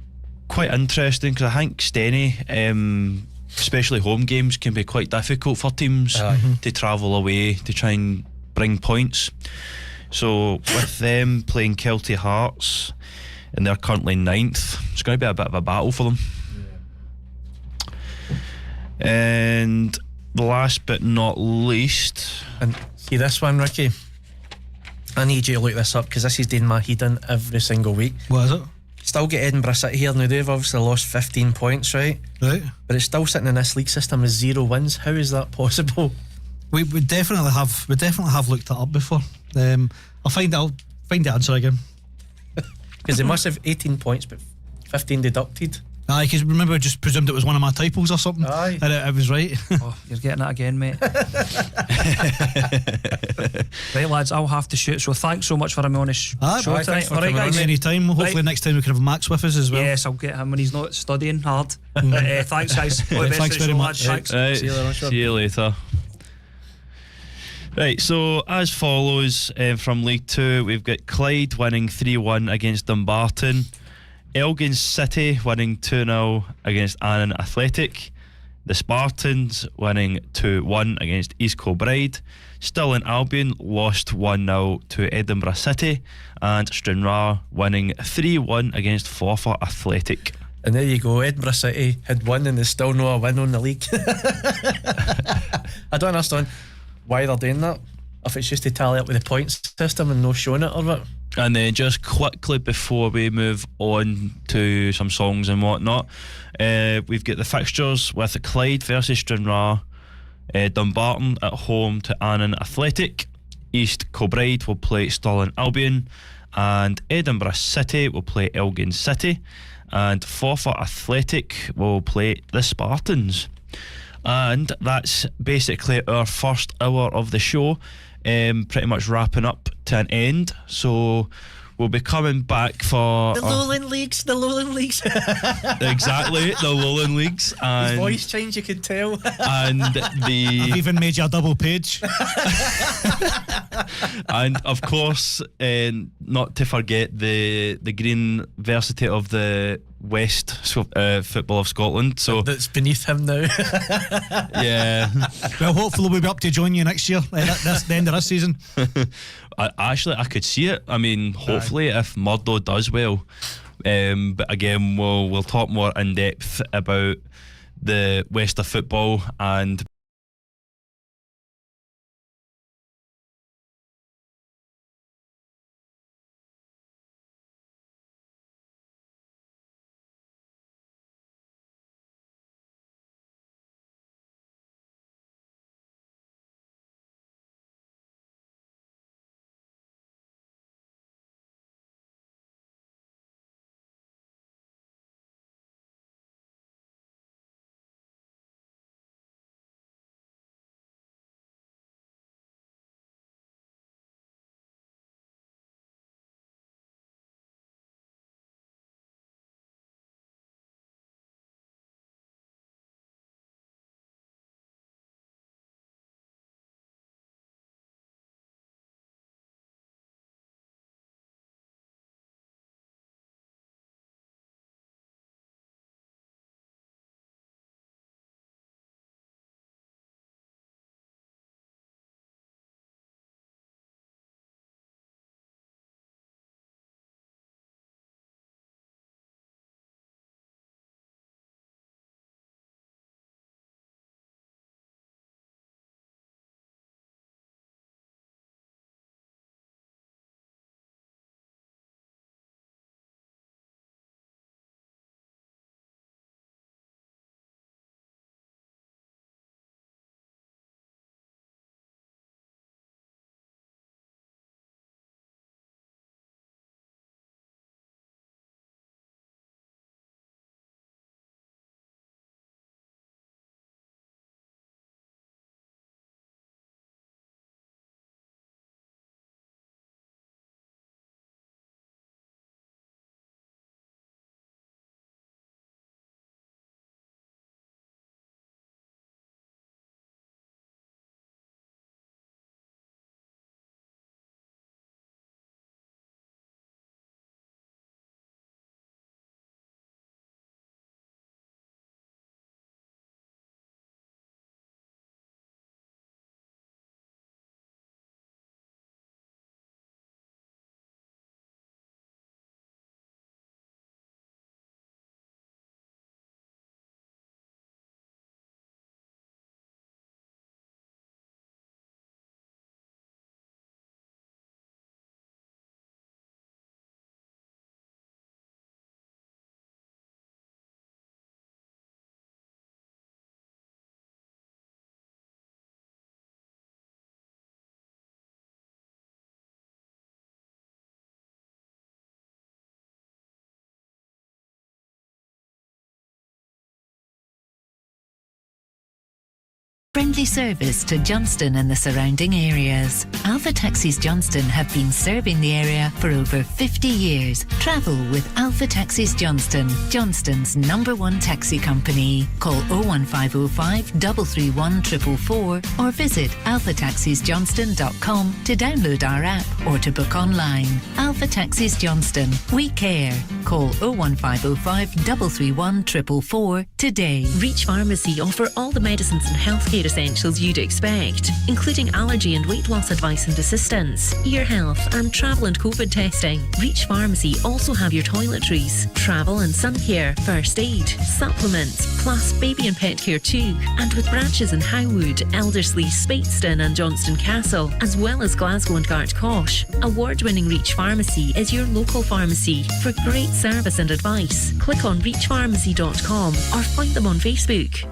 quite interesting, because I think Steny, especially home games, can be quite difficult for teams to travel away to try and bring points. So with them playing Kelty Hearts, and they're currently 9th, it's going to be a bit of a battle for them. And last but not least, and see this one, Ricky, I need you to look this up, because this is doing my head in every single week. What is it? still get Edinburgh City here now. They've obviously lost 15 points, right? Right. But it's still sitting in this league system with 0 wins. How is that possible? We definitely have looked that up before. I'll find the answer again. Because they must have 18 points, but 15 deducted. Aye, because remember I just presumed it was one of my typos or something. Aye. And it was right. Oh, you're getting that again, mate. Right, lads, I'll have to shoot. So thanks so much for having me on this show tonight. All right, guys. Anytime. Hopefully next time we can have Max with us as well. Yes, I'll get him when he's not studying hard. But, thanks, guys. All the best Thanks to the very show, much. lads. Thanks. Right, See you later. Right, so as follows from League 2, we've got Clyde winning 3-1 against Dumbarton, Elgin City winning 2-0 against Annan Athletic, the Spartans winning 2-1 against East Kilbride, Stirling Albion lost 1-0 to Edinburgh City, and Stranraer winning 3-1 against Forfar Athletic. And there you go, Edinburgh City had won and there's still no a win on the league. I don't understand why they're doing that. If it's just to tally up with the points system and no showing it or what. And then just quickly before we move on to some songs and whatnot, we've got the fixtures with Clyde versus Stranraer, Dumbarton at home to Annan Athletic, East Kilbride will play Stirling Albion, and Edinburgh City will play Elgin City, and Forfar Athletic will play the Spartans. And that's basically our first hour of the show, pretty much wrapping up to an end. So we'll be coming back for the Lowland Leagues. Exactly, the Lowland Leagues. And his voice change, you could tell. And I've even made you a double page. And of course, not to forget the green versity of the West football of Scotland. So that's beneath him now. Yeah. Well, hopefully we'll be up to join you next year. That's the end of this season. I could see it. I mean, hopefully if Murdo does well. But again, we'll talk more in depth about the West of football and friendly service to Johnstone and the surrounding areas. Alpha Taxis Johnstone have been serving the area for over 50 years. Travel with Alpha Taxis Johnstone, Johnstone's #1 taxi company. Call 01505 331 444 or visit alphataxisjohnston.com to download our app or to book online. Alpha Taxis Johnstone, we care. Call 01505 331 444 today. Reach Pharmacy offer all the medicines and healthcare essentials you'd expect, including allergy and weight loss advice and assistance, ear health and travel and COVID testing. Reach Pharmacy also have your toiletries, travel and sun care, first aid, supplements, plus baby and pet care too, and with branches in Howwood, Elderslie, Speightstown and Johnstone Castle, as well as Glasgow and Gartcosh. Award-winning Reach Pharmacy is your local pharmacy for great service and advice. Click on reachpharmacy.com or find them on Facebook.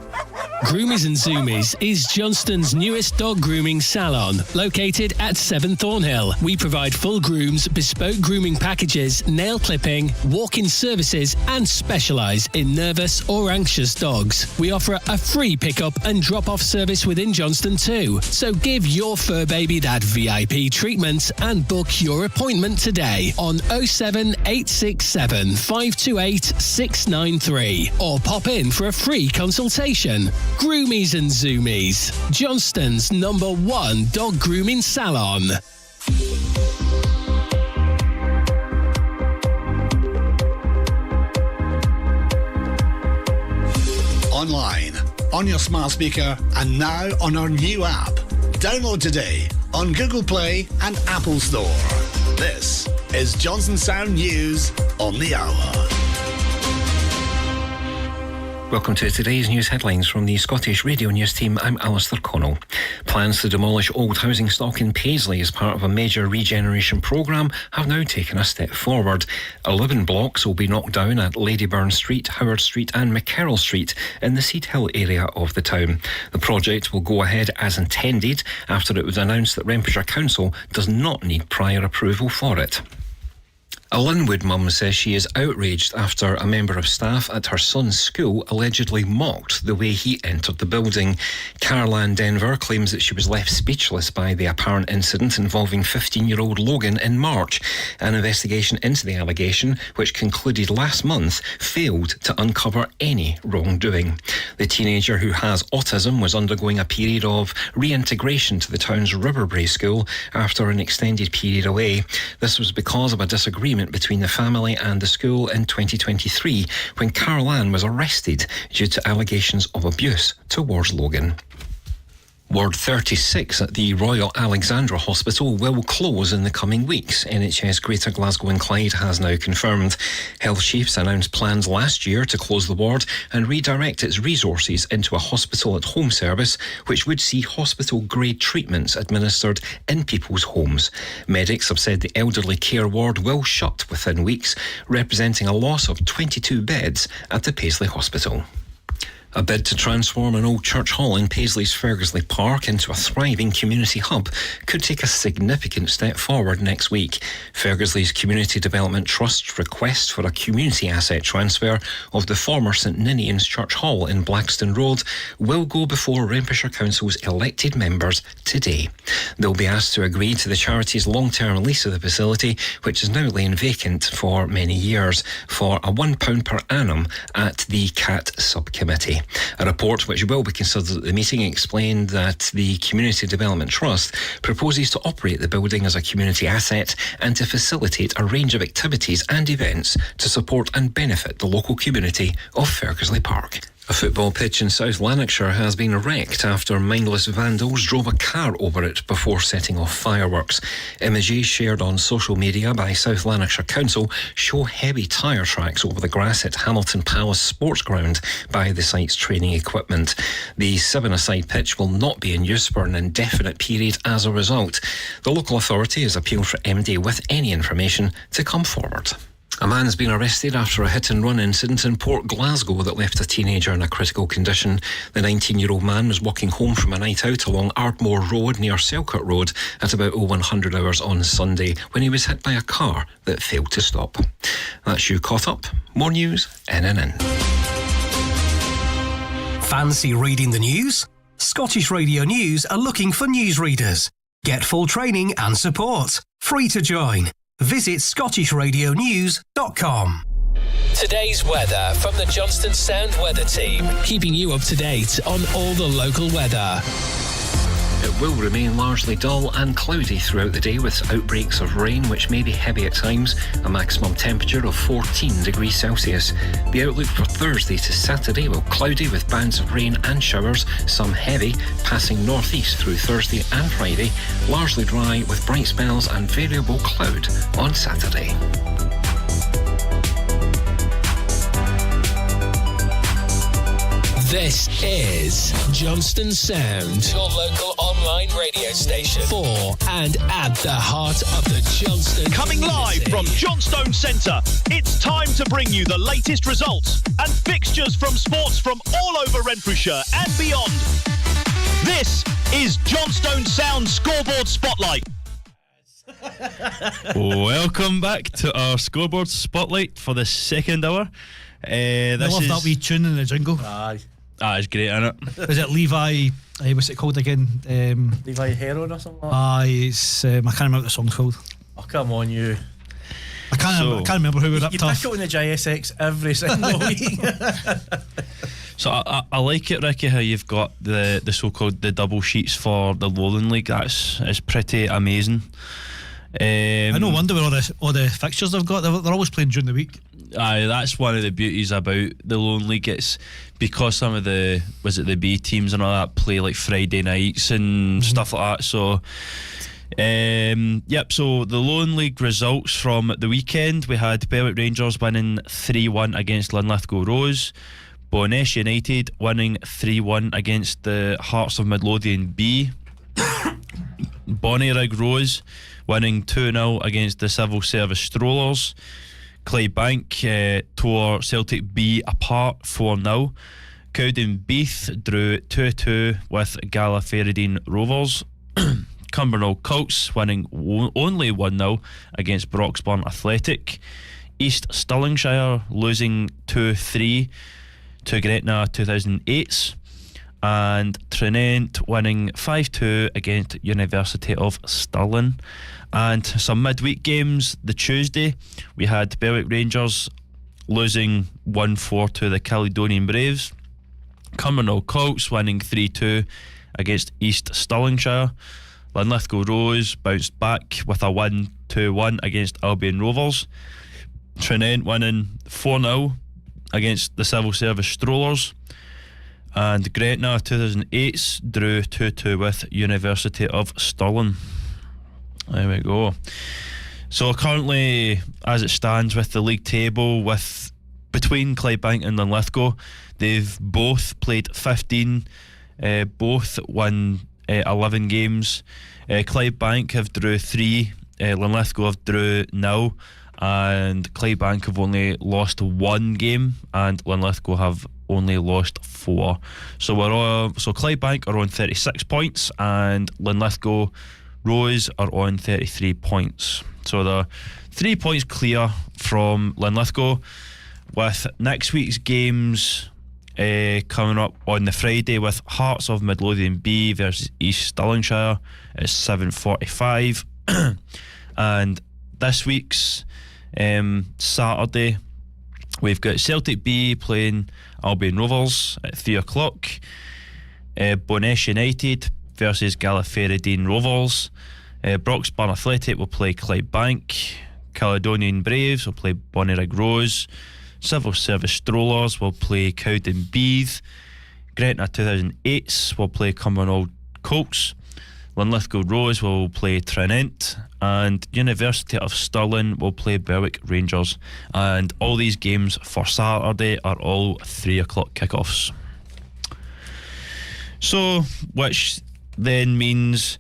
Groomies and Zoomies is Johnstone's newest dog grooming salon, located at 7 Thornhill. We provide full grooms, bespoke grooming packages, nail clipping, walk-in services, and specialise in nervous or anxious dogs. We offer a free pick-up and drop-off service within Johnstone too. So give your fur baby that VIP treatment and book your appointment today on 07867 528 693 or pop in for a free consultation. Groomies and Zoomies, Johnstone's #1 dog grooming salon. Online, on your smart speaker, and now on our new app. Download today on Google Play and Apple Store. This is Johnstone Sound News on the Hour. Welcome to today's news headlines from the Scottish Radio News team. I'm Alistair Connell. Plans to demolish old housing stock in Paisley as part of a major regeneration programme have now taken a step forward. 11 blocks will be knocked down at Ladyburn Street, Howard Street and McCarroll Street in the Seed Hill area of the town. The project will go ahead as intended after it was announced that Renfrewshire Council does not need prior approval for it. A Linwood mum says she is outraged after a member of staff at her son's school allegedly mocked the way he entered the building. Caroline Denver claims that she was left speechless by the apparent incident involving 15-year-old Logan in March. An investigation into the allegation, which concluded last month, failed to uncover any wrongdoing. The teenager, who has autism, was undergoing a period of reintegration to the town's Riverbrae school after an extended period away. This was because of a disagreement between the family and the school in 2023 when Carol Ann was arrested due to allegations of abuse towards Logan. Ward 36 at the Royal Alexandra Hospital will close in the coming weeks. NHS Greater Glasgow and Clyde has now confirmed. Health chiefs announced plans last year to close the ward and redirect its resources into a hospital-at-home service, which would see hospital-grade treatments administered in people's homes. Medics have said the elderly care ward will shut within weeks, representing a loss of 22 beds at the Paisley Hospital. A bid to transform an old church hall in Paisley's Fergusley Park into a thriving community hub could take a significant step forward next week. Fergusley's Community Development Trust's request for a community asset transfer of the former St Ninian's Church Hall in Blackstone Road will go before Renfrewshire Council's elected members today. They'll be asked to agree to the charity's long-term lease of the facility, which has now lain vacant for many years, for a £1 per annum at the CAT subcommittee. A report which will be considered at the meeting explained that the Community Development Trust proposes to operate the building as a community asset and to facilitate a range of activities and events to support and benefit the local community of Fergusley Park. A football pitch in South Lanarkshire has been wrecked after mindless vandals drove a car over it before setting off fireworks. Images shared on social media by South Lanarkshire Council show heavy tyre tracks over the grass at Hamilton Palace Sports Ground by the site's training equipment. The 7-a-side pitch will not be in use for an indefinite period as a result. The local authority has appealed for MD with any information to come forward. A man's been arrested after a hit-and-run incident in Port Glasgow that left a teenager in a critical condition. The 19-year-old man was walking home from a night out along Ardmore Road near Selkirk Road at about 0100 hours on Sunday when he was hit by a car that failed to stop. That's you caught up. More news in and in. Fancy reading the news? Scottish Radio News are looking for newsreaders. Get full training and support. Free to join. Visit scottishradionews.com. Today's weather from the Johnstone Sound Weather Team, keeping you up to date on all the local weather. It will remain largely dull and cloudy throughout the day with outbreaks of rain which may be heavy at times, a maximum temperature of 14 degrees Celsius. The outlook for Thursday to Saturday will cloudy with bands of rain and showers, some heavy, passing northeast through Thursday and Friday, largely dry with bright spells and variable cloud on Saturday. This is Johnstone Sound, your local online radio station for and at the heart of the Johnstone Coming live from Johnstone Centre, it's time to bring you the latest results and fixtures from sports from all over Renfrewshire and beyond. This is Johnstone Sound Scoreboard Spotlight. Welcome back to our Scoreboard Spotlight for the second hour. I love that wee tune in the jingle. Aye. Ah, it's great, isn't it? Is it Levi? What's it called again? Levi Heron or something? It's I can't remember what the song's called. Oh, come on, you. I can't remember who we're up to. to. You pick it on the JSX every single week. So I like it, Ricky, how you've got the so-called the double sheets for the Lowland League. It's pretty amazing. I no wonder with all the fixtures they've got. They're always playing during the week. Aye, that's one of the beauties about the Lowland League. It's because some of the B teams and all that play like Friday nights and stuff like that. So so the Lowland League results from the weekend: we had Berwick Rangers winning 3-1 against Linlithgow Rose, Bowness United winning 3-1 against the Hearts of Midlothian B, Bonnyrigg Rose winning 2-0 against the Civil Service Strollers, Clydebank tore Celtic B apart 4-0. Cowdenbeath drew 2-2 with Gallifreydine Rovers. Cumbernauld Colts winning only 1-0 against Broxburn Athletic. East Stirlingshire losing 2-3 to Gretna 2008s. And Trinent winning 5-2 against University of Stirling. And some midweek games. The Tuesday we had Berwick Rangers losing 1-4 to the Caledonian Braves. Cumbernauld Colts winning 3-2 against East Stirlingshire. Linlithgow Rose bounced back with a 1-2-1 against Albion Rovers. Trinent winning 4-0 against the Civil Service Strollers. And Gretna 2008s drew 2-2 with University of Stirling. There we go. So currently, as it stands with the league table, with between Clydebank and Linlithgow, they've both played 15, both won 11 games. Clydebank have drew 3, Linlithgow have drew 0, and Clydebank have only lost 1 game, and Linlithgow have only lost 4. So Clydebank are on 36 points, and Linlithgow Rose are on 33 points. So they're 3 points clear from Linlithgow, with next week's games coming up on the Friday with Hearts of Midlothian B versus East Stirlingshire at 7:45. And this week's Saturday we've got Celtic B playing Albion Rovers at 3 o'clock. Bowness United versus Gallifreydine Rovers. Broxburn Athletic will play Clydebank. Caledonian Braves will play Bonnyrigg Rose. Civil Service Strollers will play Cowdenbeath. Gretna 2008s will play Cumbernauld Colts. Linlithgow Rose will play Trinent, and University of Stirling will play Berwick Rangers. And all these games for Saturday are all 3 o'clock kickoffs. So, which then means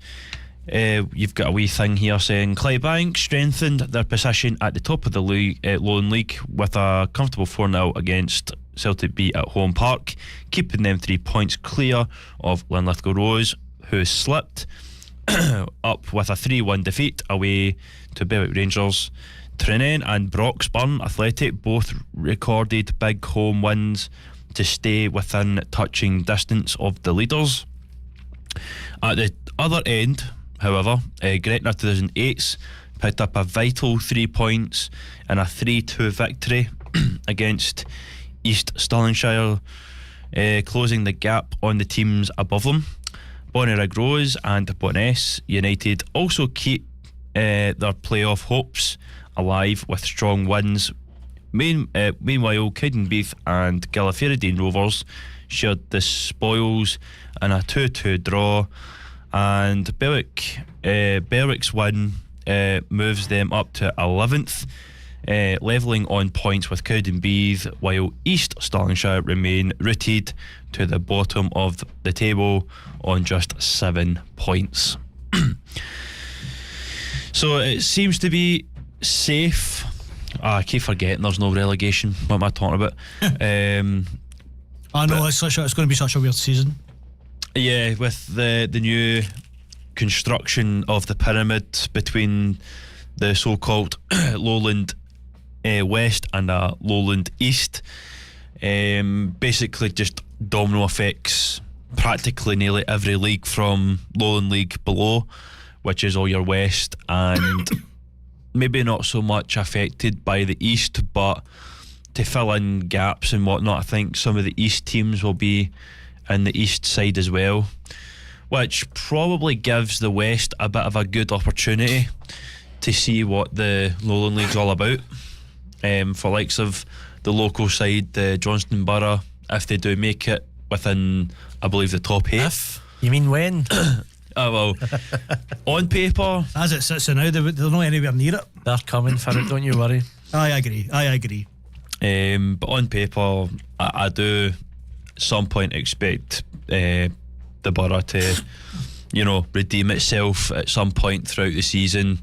you've got a wee thing here saying Clydebank strengthened their position at the top of the league, Lowland League, with a comfortable 4-0 against Celtic B at home park, keeping them 3 points clear of Linlithgow Rose, who slipped up with a 3-1 defeat away to Berwick Rangers. Trinent and Broxburn Athletic both recorded big home wins to stay within touching distance of the leaders. At the other end, however, Gretna 2008s picked up a vital 3 points in a 3-2 victory against East Stirlingshire, closing the gap on the teams above them. Bonnyrigg Rose and Bo'ness United also keep their playoff hopes alive with strong wins. Meanwhile, Cowdenbeath and Gallifreydine Rovers shared the spoils in a 2-2 draw, and Berwick's win moves them up to 11th, levelling on points with Cowdenbeath, while East Stirlingshire remain rooted to the bottom of the table on just 7 points. So it seems to be safe. I keep forgetting there's no relegation. What am I talking about? I know it's going to be such a weird season. Yeah, with the new construction of the pyramid between the so-called Lowland West and Lowland East, basically just domino effects practically nearly every league from Lowland League below, which is all your West, and maybe not so much affected by the East, but to fill in gaps and whatnot, I think some of the East teams will be in the East side as well, which probably gives the West a bit of a good opportunity to see what the Lowland League's all about. For likes of the local side, the Johnstone Borough, if they do make it within, I believe, the top 8. If? You mean when? Well, on paper, as it sits now, they're not anywhere near it. They're coming for it, don't you worry. I agree. But on paper, I do at some point expect the Borough to, redeem itself at some point throughout the season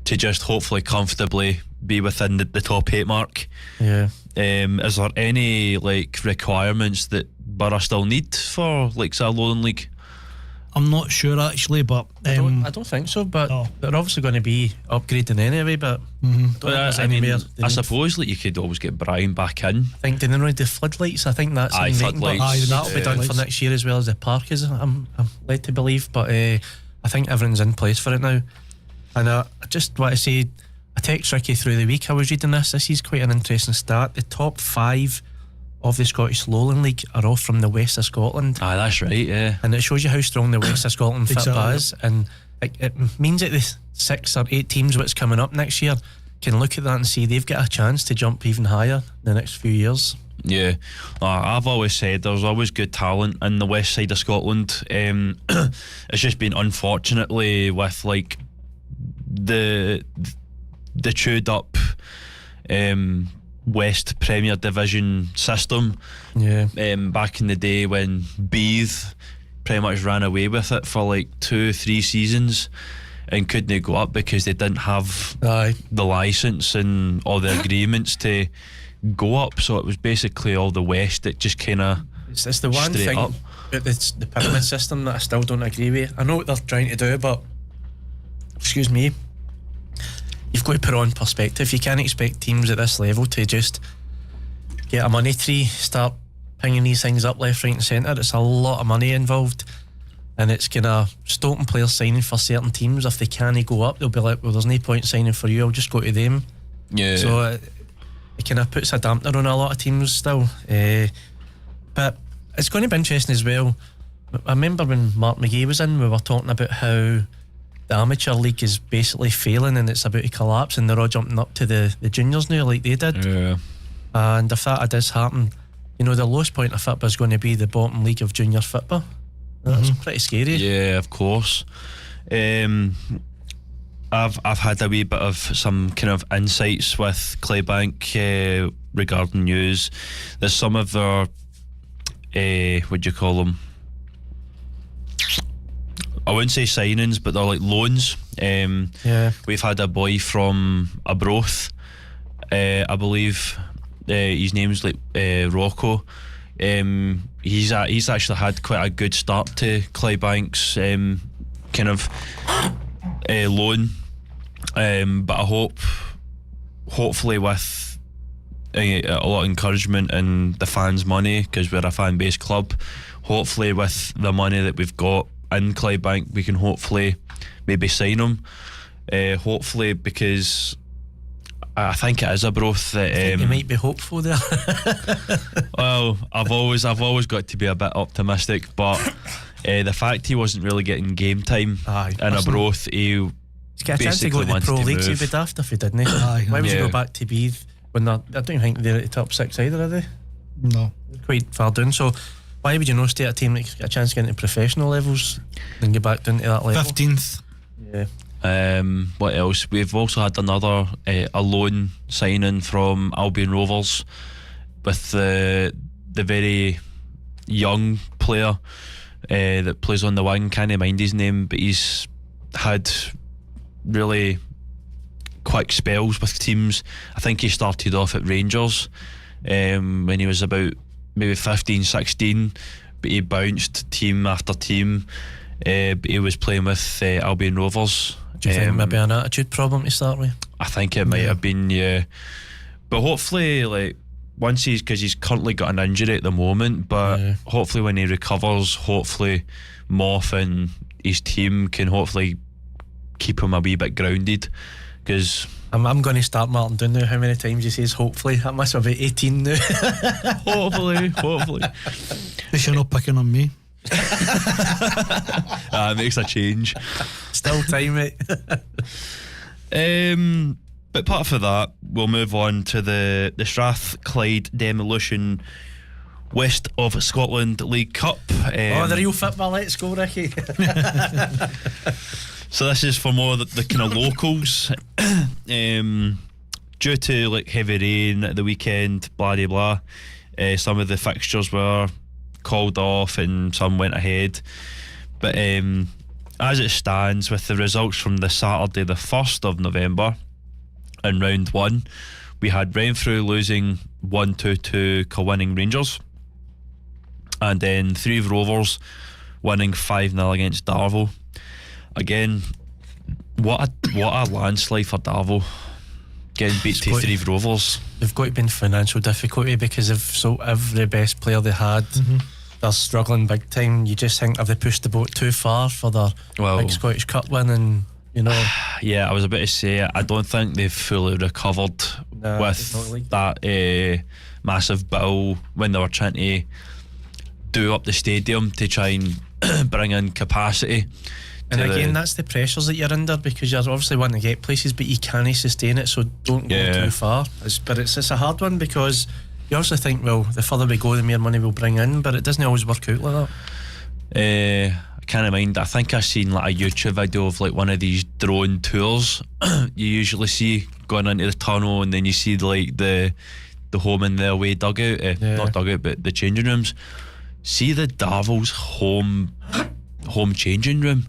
to just hopefully comfortably be within the top 8 mark. Yeah. Is there any requirements that Borough still need for say a Lowland League? I'm not sure actually, but I don't think so. But they're obviously going to be upgrading anyway. But I suppose you could always get Brian back in. I think they need the floodlights. I think that's floodlights. That'll be done for next year as well as the park is. I'm led to believe, but I think everything's in place for it now. And I just want to say, I text Ricky through the week. I was reading this. This is quite an interesting stat. The top 5 of the Scottish Lowland League are all from the west of Scotland. That's right, yeah. And it shows you how strong the west of Scotland Exactly. FITBA is, and it means that the 6 or 8 teams what's coming up next year can look at that and see they've got a chance to jump even higher in the next few years. Yeah, I've always said there's always good talent in the west side of Scotland. It's just been unfortunately with the chewed up West Premier Division system. Yeah. Back in the day when Beath pretty much ran away with it for 2-3 seasons and couldn't go up because they didn't have the licence and all the agreements to go up. So it was basically all the West that just kind of it's the one thing up. about the pyramid system that I still don't agree with. I know what they're trying to do, but excuse me, you've got to put it on perspective. You can't expect teams at this level to just get a money tree, start pinging these things up left, right and centre. It's a lot of money involved, and it's kind of stopping players signing for certain teams. If they can't go up, they'll be like, well, there's no point signing for you, I'll just go to them. Yeah. So it kind of puts a dampener on a lot of teams still. But it's going to be interesting as well. I remember when Mark McGee was in, we were talking about how the amateur league is basically failing and it's about to collapse, and they're all jumping up to the juniors now like they did. Yeah. And if that does happen, the lowest point of FITBA is going to be the bottom league of junior FITBA. That's pretty scary. Yeah, of course. I've had a wee bit of some kind of insights with Claybank regarding news. There's some of their what do you call them? I wouldn't say signings, but they're loans. We've had a boy from Arbroath, I believe. His name's Rocco. He's actually had quite a good start to Claybank's kind of loan, but I hopefully with a lot of encouragement and the fans' money, because we're a fan-based club, hopefully with the money that we've got in Clydebank, we can hopefully maybe sign him. Hopefully, because I think it is a broth that you might be hopeful there. Well, I've always got to be a bit optimistic, but the fact he wasn't really getting game time in a broth, he get a chance to go to the pro leagues, he'd be daft if he didn't. Why would you go back to Beath when I don't think they're at the top 6 either, are they? No, quite far down. So why would you not stay at a team that's got a chance to get into professional levels and get back down to that level? 15th. Yeah. What else? We've also had another a loan signing from Albion Rovers with the very young player that plays on the wing. Can't mind his name, but he's had really quick spells with teams. I think he started off at Rangers when he was about maybe 15, 16, but he bounced team after team. But he was playing with Albion Rovers. Do you think maybe an attitude problem to start with? I think it might have been, yeah. But hopefully, like, once because he's currently got an injury at the moment, but hopefully when he recovers, hopefully Moff and his team can hopefully keep him a wee bit grounded. Because I'm going to start Martin down now. How many times he says hopefully? That must be about 18 now. hopefully. You're not picking on me. It makes a change. Still time, mate. But apart from that, we'll move on to the Strathclyde Demolition West of Scotland League Cup. The real football, let's go, Ricky. So this is for more the kind of locals. Due to like heavy rain at the weekend, blah de blah, some of the fixtures were called off and some went ahead. But as it stands, with the results from the Saturday the 1st of November in round 1, we had Renfrew losing 1-2 to Kilwinning Rangers, and then Threave Rovers winning 5-0 against Darvel. Again, what a landslide for Darvel, getting beat to Threave Rovers. They've got to be in financial difficulty because of every best player they had. They're struggling big time. You just think, have they pushed the boat too far for their big Scottish Cup win? And you know, yeah, I was about to say, I don't think they've fully recovered with that massive bill when they were trying to do up the stadium to try and bring in capacity. And again, that's the pressures that you're under, because you're obviously wanting to get places, but you can't sustain it, so don't go too far. But it's a hard one, because you also think, well, the further we go, the more money we'll bring in, but it doesn't always work out like that. I can't mind. I think I've seen like a YouTube video of like one of these drone tours you usually see going into the tunnel, and then you see like the home and the away dugout, not dugout, but the changing rooms. See the Darvel's home changing room.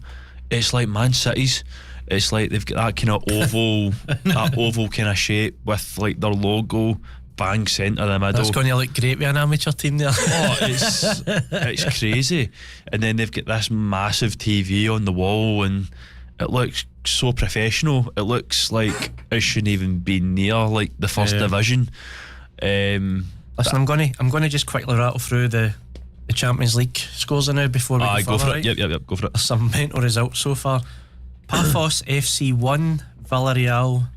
It's like Man City's. It's like they've got that kind of oval, that oval kind of shape with like their logo bang centre in the middle. That's going to look great with an amateur team there. Oh, it's crazy. And then they've got this massive TV on the wall, and it looks so professional. It looks like it shouldn't even be near like the first division. Listen, I'm going to just quickly rattle through the Champions League scores now before we go for it. Yep, go for it. There's some mental results so far. Paphos FC 1, Villarreal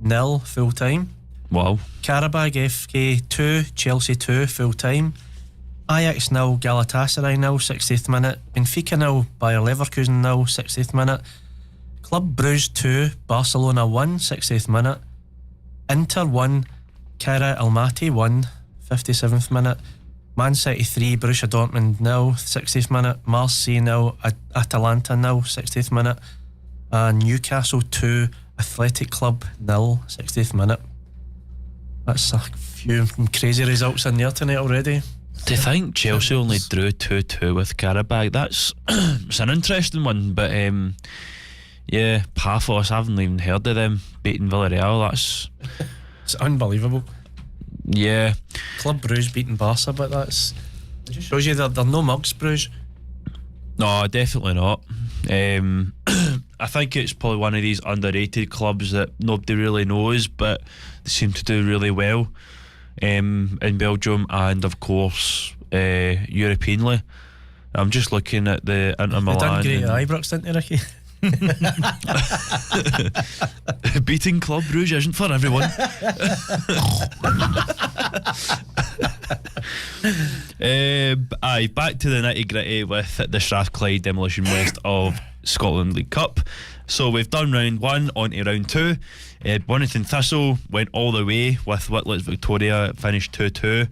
0 full time. Wow. Karabag FK 2, Chelsea 2 full time. Ajax 0, Galatasaray 0, 60th minute. Benfica 0, Bayer Leverkusen 0, 60th minute. Club Brugge 2, Barcelona 1, 60th minute. Inter 1, Kara Almaty 1, 57th minute. Man City 3, Borussia Dortmund 0, 60th minute. Marseille 0, Atalanta 0, 60th minute. And Newcastle 2, Athletic Club 0, 60th minute. That's a few crazy results in there tonight already. Do you think Chelsea only drew 2-2 with Karabag? That's it's an interesting one, but yeah, Paphos, I haven't even heard of them beating Villarreal. It's unbelievable. Yeah. Club Brugge beating Barca, but it just shows you they're no mugs, Brugge. No, definitely not. I think it's probably one of these underrated clubs that nobody really knows, but they seem to do really well in Belgium, and of course Europeanly. I'm just looking at the Inter They done Milan. great at Ibrox, didn't they, Ricky? Beating Club Brugge isn't for everyone. Aye, back to the nitty gritty with the Strathclyde Demolition West of Scotland League Cup. So we've done round 1, on to round 2. Bonington Thistle went all the way with Whitlett's Victoria. It finished 2-2.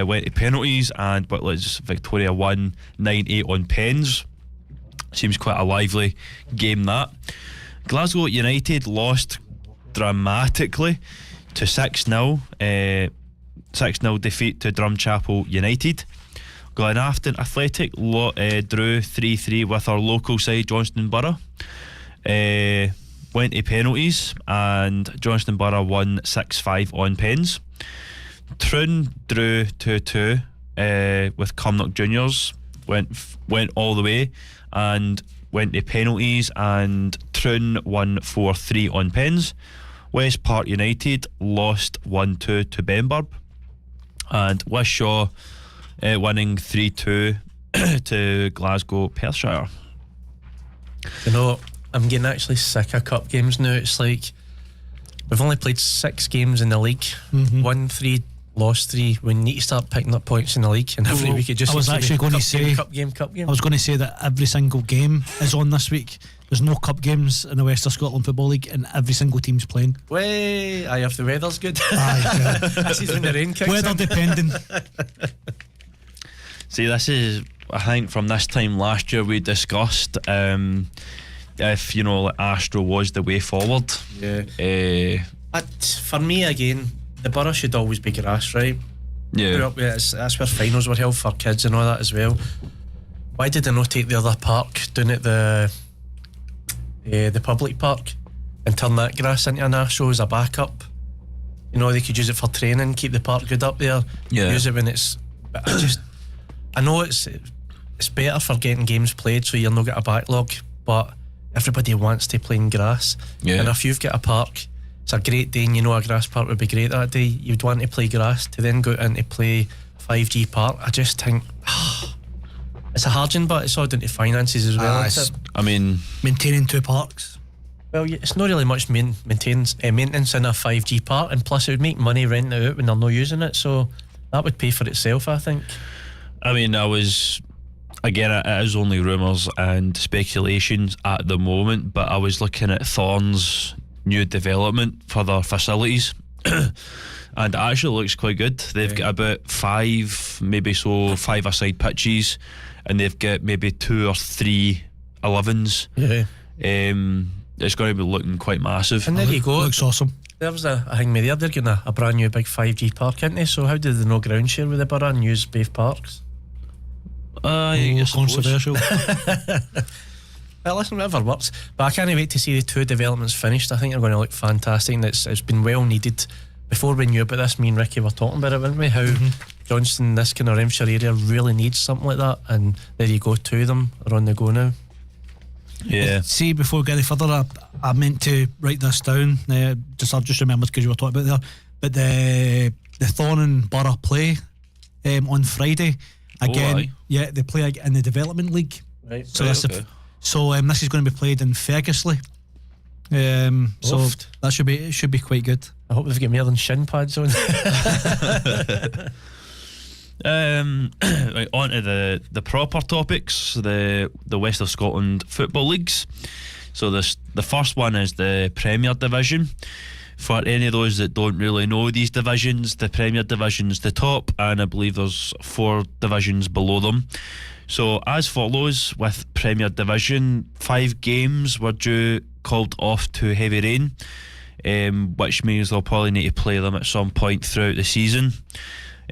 Went to penalties, and Whitlett's Victoria won 9-8 on pens. Seems quite a lively game, that. Glasgow United lost dramatically to 6-0. 6-0 defeat to Drumchapel United. Glenafton Athletic drew 3-3 with our local side Johnstone Borough. Went to penalties, and Johnstone Borough won 6-5 on pens. Troon drew 2-2 with Cumnock Juniors. Went all the way and went to penalties, and Troon won 4-3 on pens. West Park United lost 1-2 to Benburb, and Wishaw winning 3-2 to Glasgow Perthshire. You know, I'm getting actually sick of cup games now. It's like we've only played 6 games in the league, won 3, lost 3. We need to start picking up points in the league, and every week it just I was seems actually be going to cup say game, cup game. I was going to say that every single game is on this week. There's no cup games in the West of Scotland Football League, and every single team's playing. Way, aye, if the weather's good. Aye, This is when the rain kicks weather in. depending. See, this is, I think, from this time last year we discussed if, you know, like Astro was the way forward. Yeah. But for me, again, the Borough should always be grass, right? Yeah. That's where finals were held for kids and all that as well. Why did they not take the other park down at the public park and turn that grass into an Astro as a backup? You know, they could use it for training, keep the park good up there. Yeah. Use it when it's. But I know it's better for getting games played, so you'll not get a backlog. But everybody wants to play in grass. Yeah. And if you've got a park, it's a great day, and you know a grass park would be great that day. You'd want to play grass to then go into play 5G park. I just think it's a hard one, but it's all down to finances as well. Isn't it? I mean, maintaining 2 parks. Well, it's not really much maintenance in a 5G park, and plus it would make money renting it out when they're not using it, so that would pay for itself, I think. I mean, again, it is only rumours and speculations at the moment, but I was looking at Thorn's new development for their facilities and it actually looks quite good. They've got about 5 a-side pitches, and they've got maybe 2 or 3 11s. Yeah. It's going to be looking quite massive. And there you go. Looks awesome. There was a thing with they're getting a brand new big 5G park, isn't they? So how did they no ground share with the Borough and use both parks? Controversial. Well, listen, whatever works. But I can't wait to see the 2 developments finished. I think they're going to look fantastic, and it's been well needed. Before we knew about this, me and Ricky were talking about it, weren't we? How Johnstone, this kind of Renfrewshire area, really needs something like that, and there you go, 2 of them are on the go now. Yeah. See, before we get any further, I meant to write this down. I've just remembered because you were talking about it there. But the Thorn and Borough play on Friday again. Yeah, they play in the Development League. Right. So this is going to be played in Fergusley. So that should be quite good. I hope they've got more than shin pads on. Right, on to the proper topics, the West of Scotland football leagues. So the first one is the Premier Division. For any of those that don't really know these divisions, the Premier Division's the top, and I believe there's 4 divisions below them. So as follows with Premier Division, 5 games were called off to heavy rain, which means they'll probably need to play them at some point throughout the season.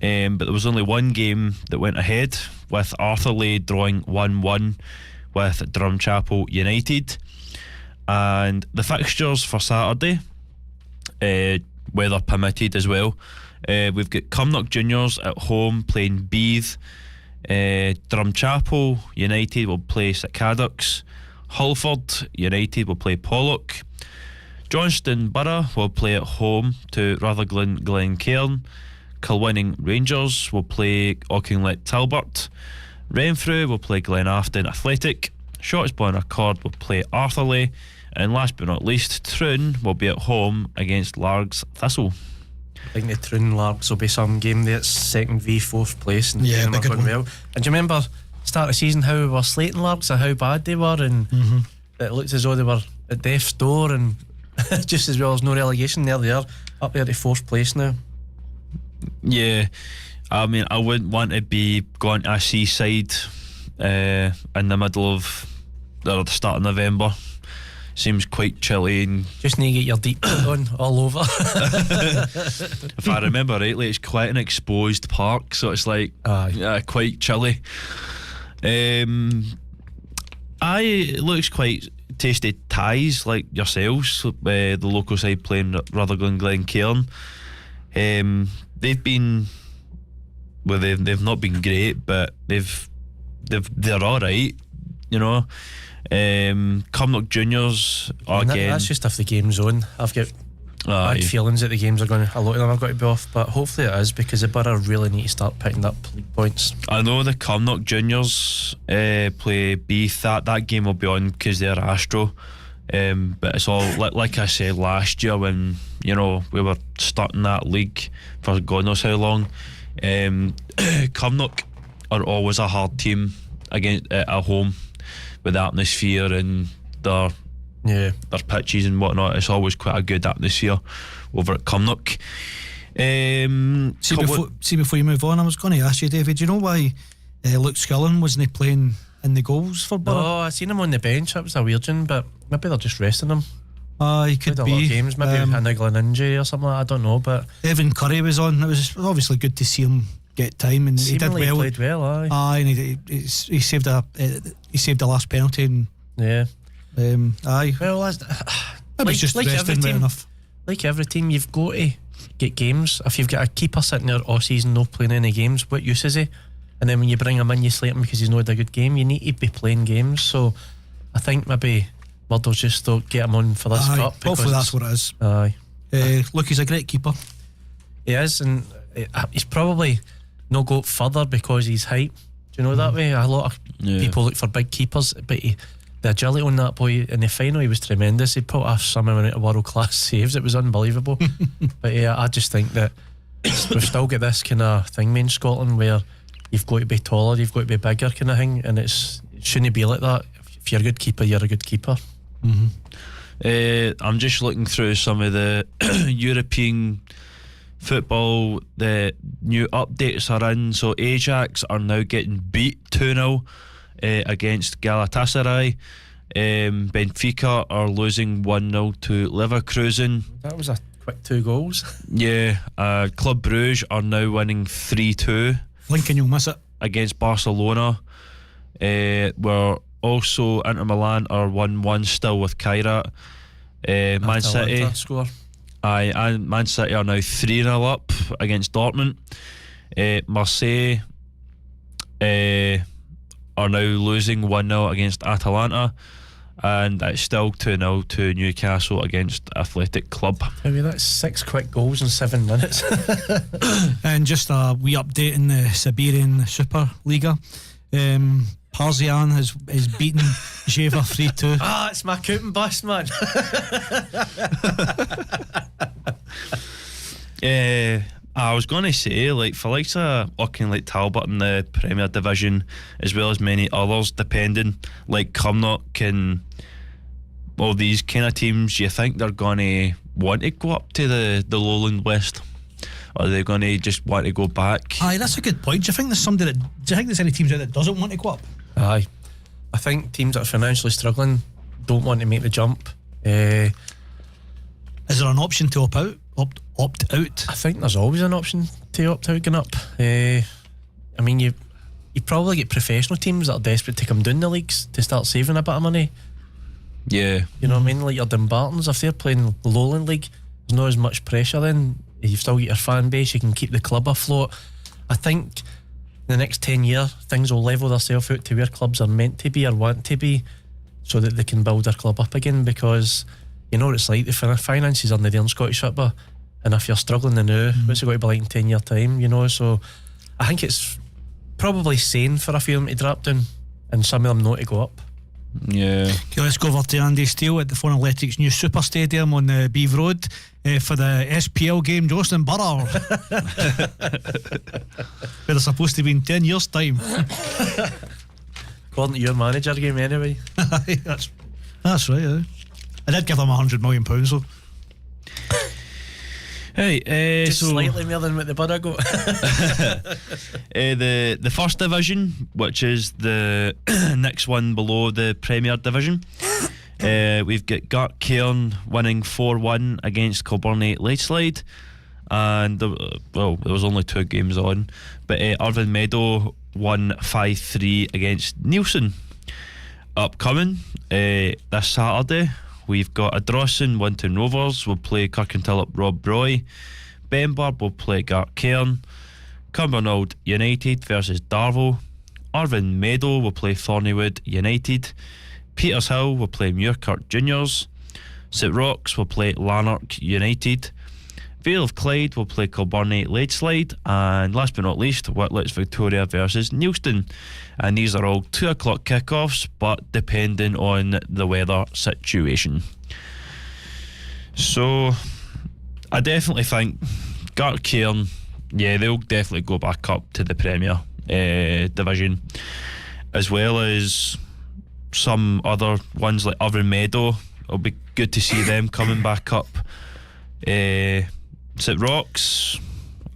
But there was only 1 game that went ahead, with Arthurleigh drawing 1-1 with Drumchapel United. And the fixtures for Saturday, weather permitted as well, we've got Cumnock Juniors at home playing Beath. Drumchapel United will play St Caddocks. Hullford United will play Pollock. Johnstone Borough will play at home to Rutherglen Glencairn. Kilwinning Rangers will play Auchinleck Talbot. Renfrew will play Glenafton Athletic. Shotsball and Accord will play Arthurley. And last but not least, Troon will be at home against Largs Thistle. I think the Troon Largs will be some game there. It's second v fourth place, and Yeah, we're big going one. well. And do you remember start of the season how we were slating Largs and how bad they were, and it looked as though they were at death's door, and just as well as no relegation. There they are, up there to fourth place now. Yeah, I mean, I wouldn't want to be going to a seaside in the middle of or the start of November. Seems quite chilly and just need to get your deep coat on all over. if I remember rightly, it's quite an exposed park, so it's like quite chilly. It looks quite tasty ties like yourselves, the local side playing Rutherglen Glencairn. They've been they've not been great, but they're alright, you know. Cumnock Juniors again. That's just if the game's on. I've got bad feelings that the games are going to, a lot of them are going to be off, but hopefully it is, because the Borough really need to start picking up league points. I know the Cumnock Juniors play Beath. That game will be on because they're Astro, but it's all like I said last year when, you know, we were stuck in that league for God knows how long. Cumnock are always a hard team against at home, with the atmosphere and their pitches and whatnot. It's always quite a good atmosphere over at Cumnock. Before you move on, I was going to ask you, David, do you know why Luke Scullin wasn't playing in the goals for Borough? Oh, I seen him on the bench. That was a weird one, but maybe they're just resting him. He could Played be a lot of games, maybe a niggling injury or something like that, I don't know. But Evan Curry was on. It was obviously good to see him get time, and he did well. He played well, aye. And he saved the last penalty, and aye. Well, like, just like every resting well team, enough. Like every team, you've got to get games. If you've got a keeper sitting there all season not playing any games, what use is he? And then when you bring him in, you slate him because he's not had a good game. You need to be playing games. So I think maybe Murdo's just thought, get him on for this cup. Hopefully that's what it is. Aye. Look, he's a great keeper. He is, and he's probably not go further because he's height. Do you know that way? A lot of people look for big keepers, but the agility on that boy in the final, he was tremendous. He put off some of world class saves. It was unbelievable. But yeah, I just think that we've still got this kind of thing in Scotland where you've got to be taller, you've got to be bigger kind of thing, and it shouldn't be like that. If you're a good keeper, you're a good keeper. I'm just looking through some of the European football. The new updates are in. So Ajax are now getting beat 2-0 against Galatasaray. Benfica are losing 1-0 to Leverkusen. That was a quick 2 goals. Yeah. Club Brugge are now winning 3-2. Lincoln, you'll miss it. Against Barcelona. We're also Inter Milan are 1-1 still with Kairat. Man City score. And Man City are now 3-0 up against Dortmund. Marseille are now losing 1-0 against Atalanta, and it's still 2-0 to Newcastle against Athletic Club. Tell you, that's 6 quick goals in 7 minutes. And just a wee update in the Siberian Superliga. Parzian has beaten Jeva 3-2. It's my coot and bust, man. I was going to say, like, for likes of like Talbot in the Premier Division, as well as many others, depending, like Cumnock and all these kind of teams, do you think they're going to want to go up to the Lowland West? Or are they going to just want to go back? Aye, that's a good point. Do you think there's any teams out there that doesn't want to go up? Aye, I think teams that are financially struggling don't want to make the jump. Is there an option to opt out? I think there's always an option to opt out going up. I mean, you probably get professional teams that are desperate to come down the leagues to start saving a bit of money. Yeah. You know what I mean? Like your Dumbartons, if they're playing Lowland League, there's not as much pressure then. You've still got your fan base, you can keep the club afloat. I think in the next 10 years, things will level themselves out to where clubs are meant to be or want to be, so that they can build their club up again, because you know what it's like, the finances are there in Scottish football, and if you're struggling now, what's it going to be like in 10 year time, you know? So I think it's probably sane for a few of them to drop down and some of them not to go up. Yeah. Okay, let's go over to Andy Steele at the Foreign Athletics new Super Stadium on Beeve Road for the SPL game, Johnstone Borough. Where they're supposed to be in 10 years' time. According to your manager game anyway. That's right, yeah. I did give them £100 million though. Hey, just so slightly more than what the Borough got. the first division, which is the next one below the Premier Division, we've got Gartcairn winning 4-1 against Kilburn Lakeslide, and there was only 2 games on, but Irvine Meadow won 5-3 against Neilson. Upcoming this Saturday, we've got Ardrossan Winton Rovers will play Kirkintilloch Rob Roy. Benburb will play Gartcairn. Cumbernauld United versus Darvel. Irvine Meadow will play Thornywood United. Petershill will play Muirkirk Juniors. St Rochs will play Lanark United. Vale of Clyde will play Kilburn Lakeslide, and last but not least, Whitlets Victoria versus Neilston. And these are all 2 o'clock kickoffs, but depending on the weather situation. So I definitely think Gartcairn, they'll definitely go back up to the Premier Division, as well as some other ones like Irvine Meadow. It'll be good to see them coming back up. St Rochs,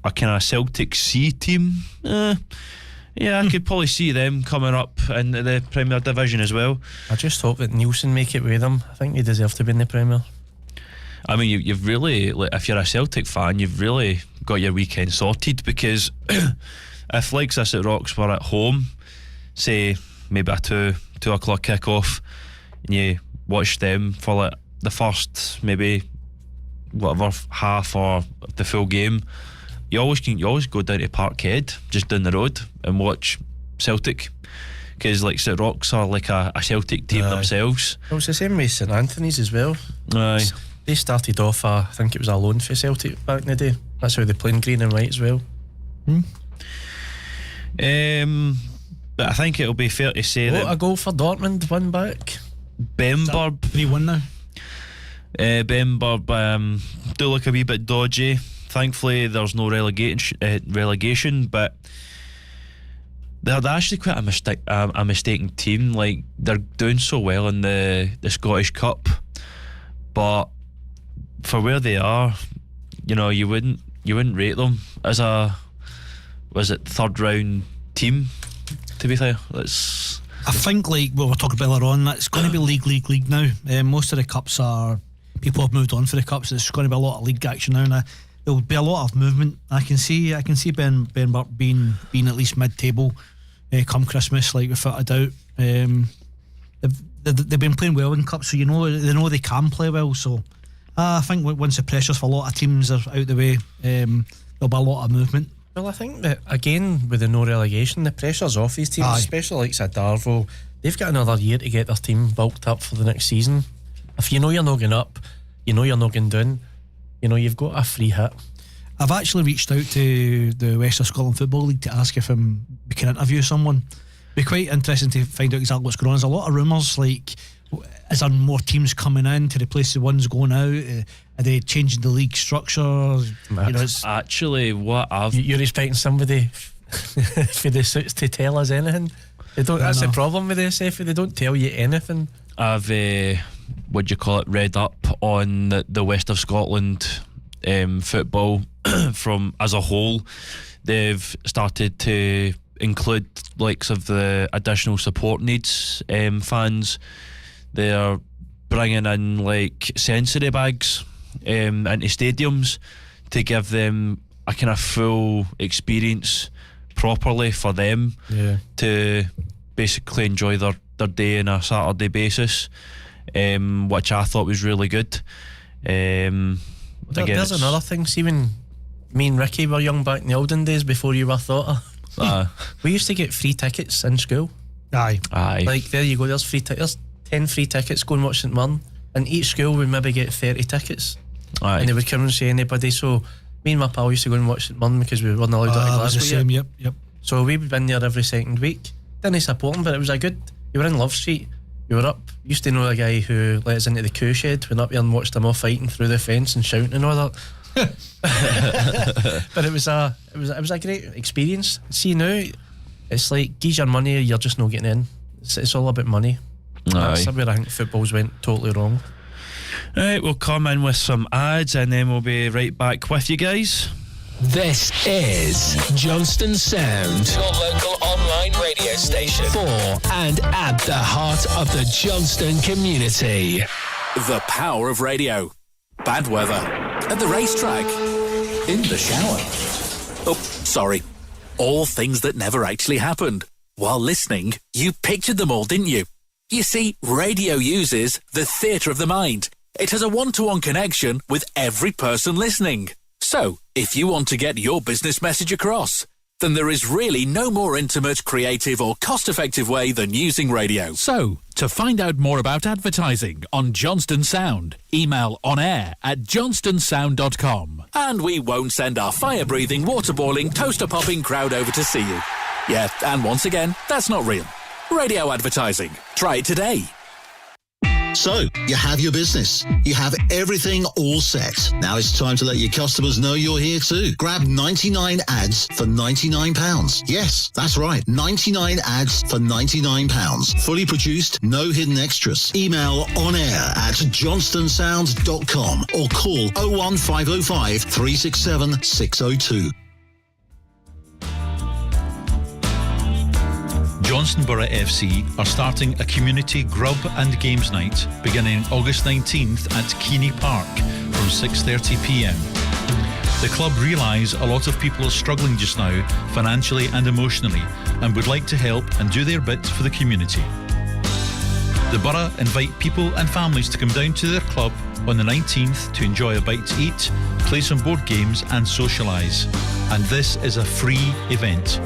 a kind of Celtic C team. I could probably see them coming up into the Premier Division as well. I just hope that Neilson make it with them. I think they deserve to be in the Premier. I mean, you've really, like, if you're a Celtic fan, you've really got your weekend sorted, because if like St Rochs were at home, say maybe a 2 o'clock kick-off, and you watch them for like the first maybe whatever half or the full game, you always go down to Parkhead, just down the road, and watch Celtic, because like St Rochs are like a Celtic team themselves. Well, it's the same with St Anthony's as well. Aye. They started off I think it was a loan for Celtic back in the day. That's how they played green and white as well. But I think it'll be fair to say that a goal for Dortmund, 1 back. Benburb 3-1 now. Benburb do look a wee bit dodgy. Thankfully there's no relegation, but they're actually quite a mistaken team. Like, they're doing so well in the Scottish Cup, but for where they are, you wouldn't rate them as a third round team, to be fair. I think, like what we were talking about earlier on, it's going to be league now. Most of the cups people have moved on for the cups. It's going to be a lot of league action now, and there'll be a lot of movement. I can see Benburb being at least mid-table come Christmas, like, without a doubt. They've been playing well in cups, so they know they can play well. So I think once the pressures for a lot of teams are out the way, there'll be a lot of movement. Well, I think that again with the no relegation, the pressure's off these teams, especially like Darvel. They've got another year to get their team bulked up for the next season. If you know you're not going up, you know you're not going down, you've got a free hit. I've actually reached out to the West of Scotland Football League to ask if we can interview someone. It'd be quite interesting to find out exactly what's going on. There's a lot of rumours, like, is there more teams coming in to replace the ones going out? Are they changing the league structure? It's actually what you're expecting somebody for the suits to tell us anything. They don't. That's the problem with the SFA. They don't tell you anything. I've read up on the West of Scotland football from as a whole. They've started to include likes of the additional support needs fans. They're bringing in like sensory bags into stadiums to give them a kind of full experience properly for them to basically enjoy their day on a Saturday basis, which I thought was really good. There's another thing. See, when me and Ricky were young back in the olden days before you were thought of, we used to get free tickets in school. Aye. Like, there you go, there's free tickets. 10 free tickets, go and watch St Mirren, and each school would maybe get 30 tickets. Aye. And they would come and say anybody. So me and my pal used to go and watch St Mirren because we weren't allowed out of Glasgow the same, yep. So we would been there every second week. Didn't support him, but it was a good. You were in Love Street. You were up. Used to know a guy who let us into the coo shed. Went up there and watched them all fighting through the fence and shouting and all that. But it was a great experience. See now, it's like give your money, you're just not getting in. It's all about money. That's where I think football's went totally wrong. Right, we'll come in with some ads and then we'll be right back with you guys. This is Johnstone Sound, your local online radio station for and at the heart of the Johnstone community. The power of radio. Bad weather. At the racetrack. In the shower. Oh, sorry. All things that never actually happened. While listening, you pictured them all, didn't you? You see, radio uses the theatre of the mind. It has a one-to-one connection with every person listening. So, if you want to get your business message across, then there is really no more intimate, creative or cost-effective way than using radio. So, to find out more about advertising on Johnstone Sound, email onair@johnstonesound.com. And we won't send our fire-breathing, water-boiling, toaster-popping crowd over to see you. Yeah, and once again, that's not real. Radio advertising. Try it today. So, you have your business. You have everything all set. Now it's time to let your customers know you're here too. Grab 99 ads for £99. Yes, that's right. 99 ads for £99. Fully produced, no hidden extras. Email onair@johnstonesound.com or call 01505 367 602. Johnstone Borough FC are starting a community grub and games night beginning August 19th at Keeney Park from 6:30pm. The club realise a lot of people are struggling just now financially and emotionally and would like to help and do their bit for the community. The Borough invite people and families to come down to their club on the 19th to enjoy a bite to eat, play some board games and socialise. And this is a free event.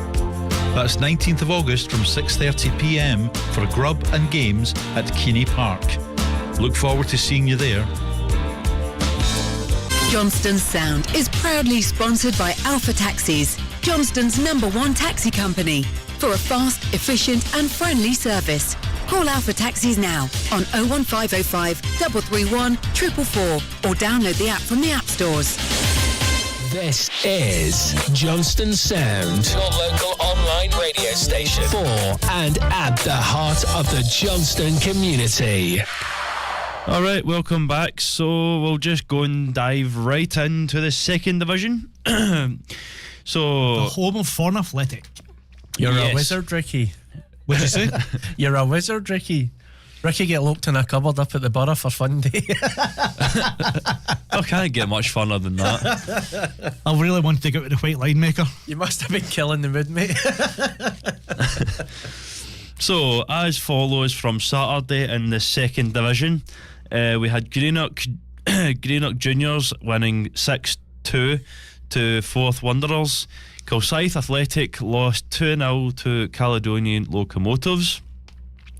That's 19th of August from 6:30pm for grub and games at Keeney Park. Look forward to seeing you there. Johnstone Sound is proudly sponsored by Alpha Taxis, Johnstone's #1 taxi company. For a fast, efficient and friendly service, call Alpha Taxis now on 01505 331 444 or download the app from the app stores. This is Johnstone Sound, your local online radio station for and at the heart of the Johnstone community. Alright, welcome back. So we'll just go and dive right into the second division. So the home of Thorn Athletic. You're a wizard, Ricky. What did you say? You're a wizard, Ricky. Ricky get locked in a cupboard up at the Borough for fun day. I can't get much funner than that. I really wanted to go to the White Line Maker. You must have been killing the mood, mate. So, as follows from Saturday in the second division, we had Greenock Juniors winning 6-2 to Forth Wanderers. Kilsyth Athletic lost 2-0 to Caledonian Locomotives.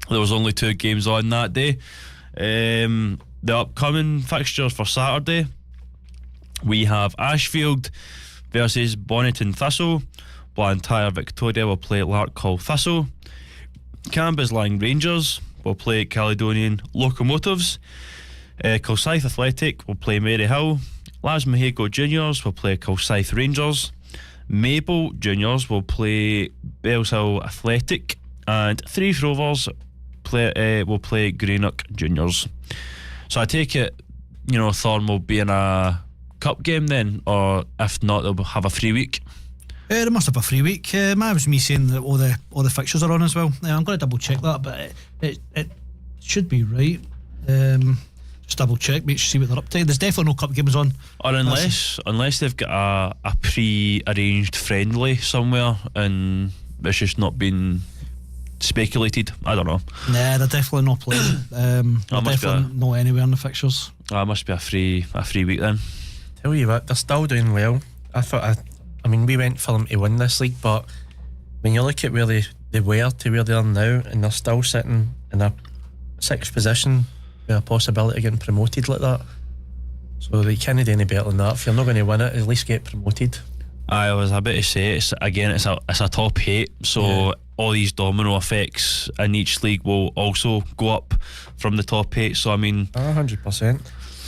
There was only 2 games on that day. The upcoming fixtures for Saturday, we have Ashfield versus Bonnyton Thistle. Blantyre Victoria will play Larkhall Thistle. Cambuslang Rangers will play Caledonian Locomotives. Kilsyth Athletic will play Maryhill. Lasmahago Juniors will play Kilsyth Rangers. Maple Juniors will play Bellshill Athletic. And Threave Rovers will play Greenock Juniors. So I take it, Thorn will be in a cup game then, or if not, they'll have a free week. They must have a free week. That was me saying that all the fixtures are on as well. I'm going to double check that, but it should be right. Just double check, make sure see what they're up to. There's definitely no cup games on. Or unless they've got a pre-arranged friendly somewhere and it's just not been speculated. I don't know. Nah, they're definitely not playing. They're definitely not anywhere in the fixtures. That must be a free week then. Tell you what, they're still doing well. I mean, we went for them to win this league, but when you look at where they were to where they are now, and they're still sitting in a 6th position with a possibility of getting promoted like that, so they can't do any better than that. If you're not going to win it, at least get promoted. I was about to say, it's a top 8, so all these domino effects in each league will also go up from the top 8. So I mean, 100%. I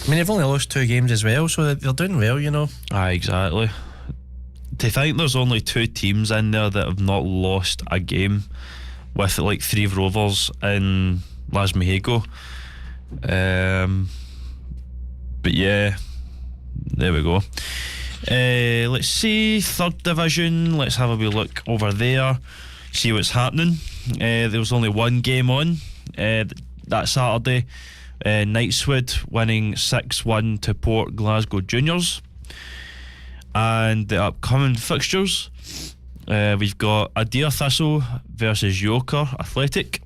mean, they've only lost 2 games as well, so they're doing well, you know. Exactly. To think there's only 2 teams in there that have not lost a game, with like 3 Rovers and Las Mexico. But yeah, there we go. Let's see, 3rd division. Let's have a wee look over there, see what's happening. There was only 1 game on that Saturday. Knightswood winning 6-1 to Port Glasgow Juniors. And the upcoming fixtures, we've got Adair Thistle versus Yoker Athletic.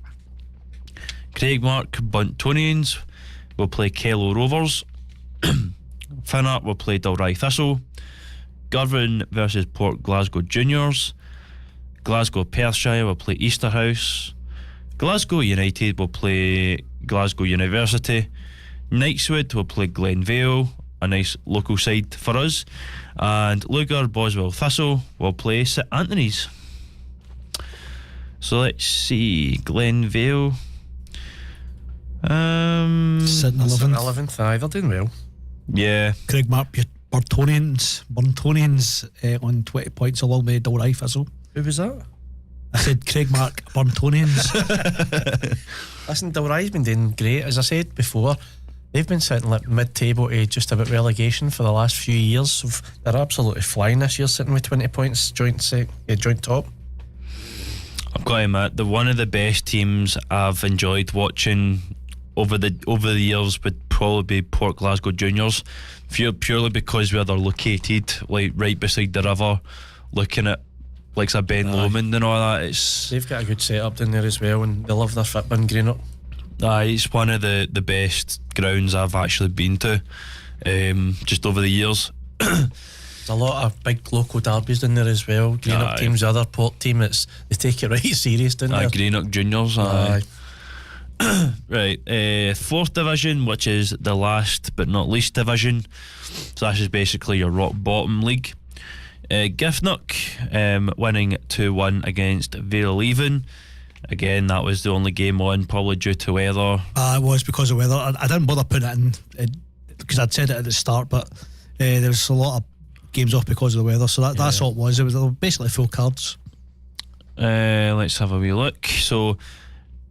Craigmark Buntonians will play Kello Rovers. Finnart will play Dalry Thistle. Girvan versus Port Glasgow Juniors. Glasgow Perthshire will play Easterhouse. Glasgow United will play Glasgow University. Knightswood will play Glenvale, a nice local side for us. And Lugar Boswell Thistle will play St Anthony's. So let's see, Glenvale. Sitting 11th. Aye, they're doing well. Yeah. Craigmark Burntonians on 20 points along with Dalry Thistle. Who was that? I said Craigmark Burntonians. Listen, Dalry's been doing great. As I said before, they've been sitting like mid-table to just about relegation for the last few years. So they're absolutely flying this year, sitting with 20 points, joint top. I've got to admit, they're one of the best teams I've enjoyed watching over the years would probably be Port Glasgow Juniors, purely because where they're located, like right beside the river, looking at like a Ben Lomond and all that. They've got a good setup down there as well, and they love their football Greenock. It's one of the best grounds I've actually been to, just over the years. There's a lot of big local derbies down there as well. Greenock team's the other Port team. They take it right serious down there. Greenock Juniors. Right, 4th division, which is the last but not least division. So that's just basically your rock bottom league. Giffnock winning 2-1 against Vale Leven. Again, that was the only game on, probably due to weather. It was because of weather. I didn't bother putting it in because I'd said it at the start, but there was a lot of games off because of the weather, so that's all it was. It was basically full cards. Let's have a wee look. So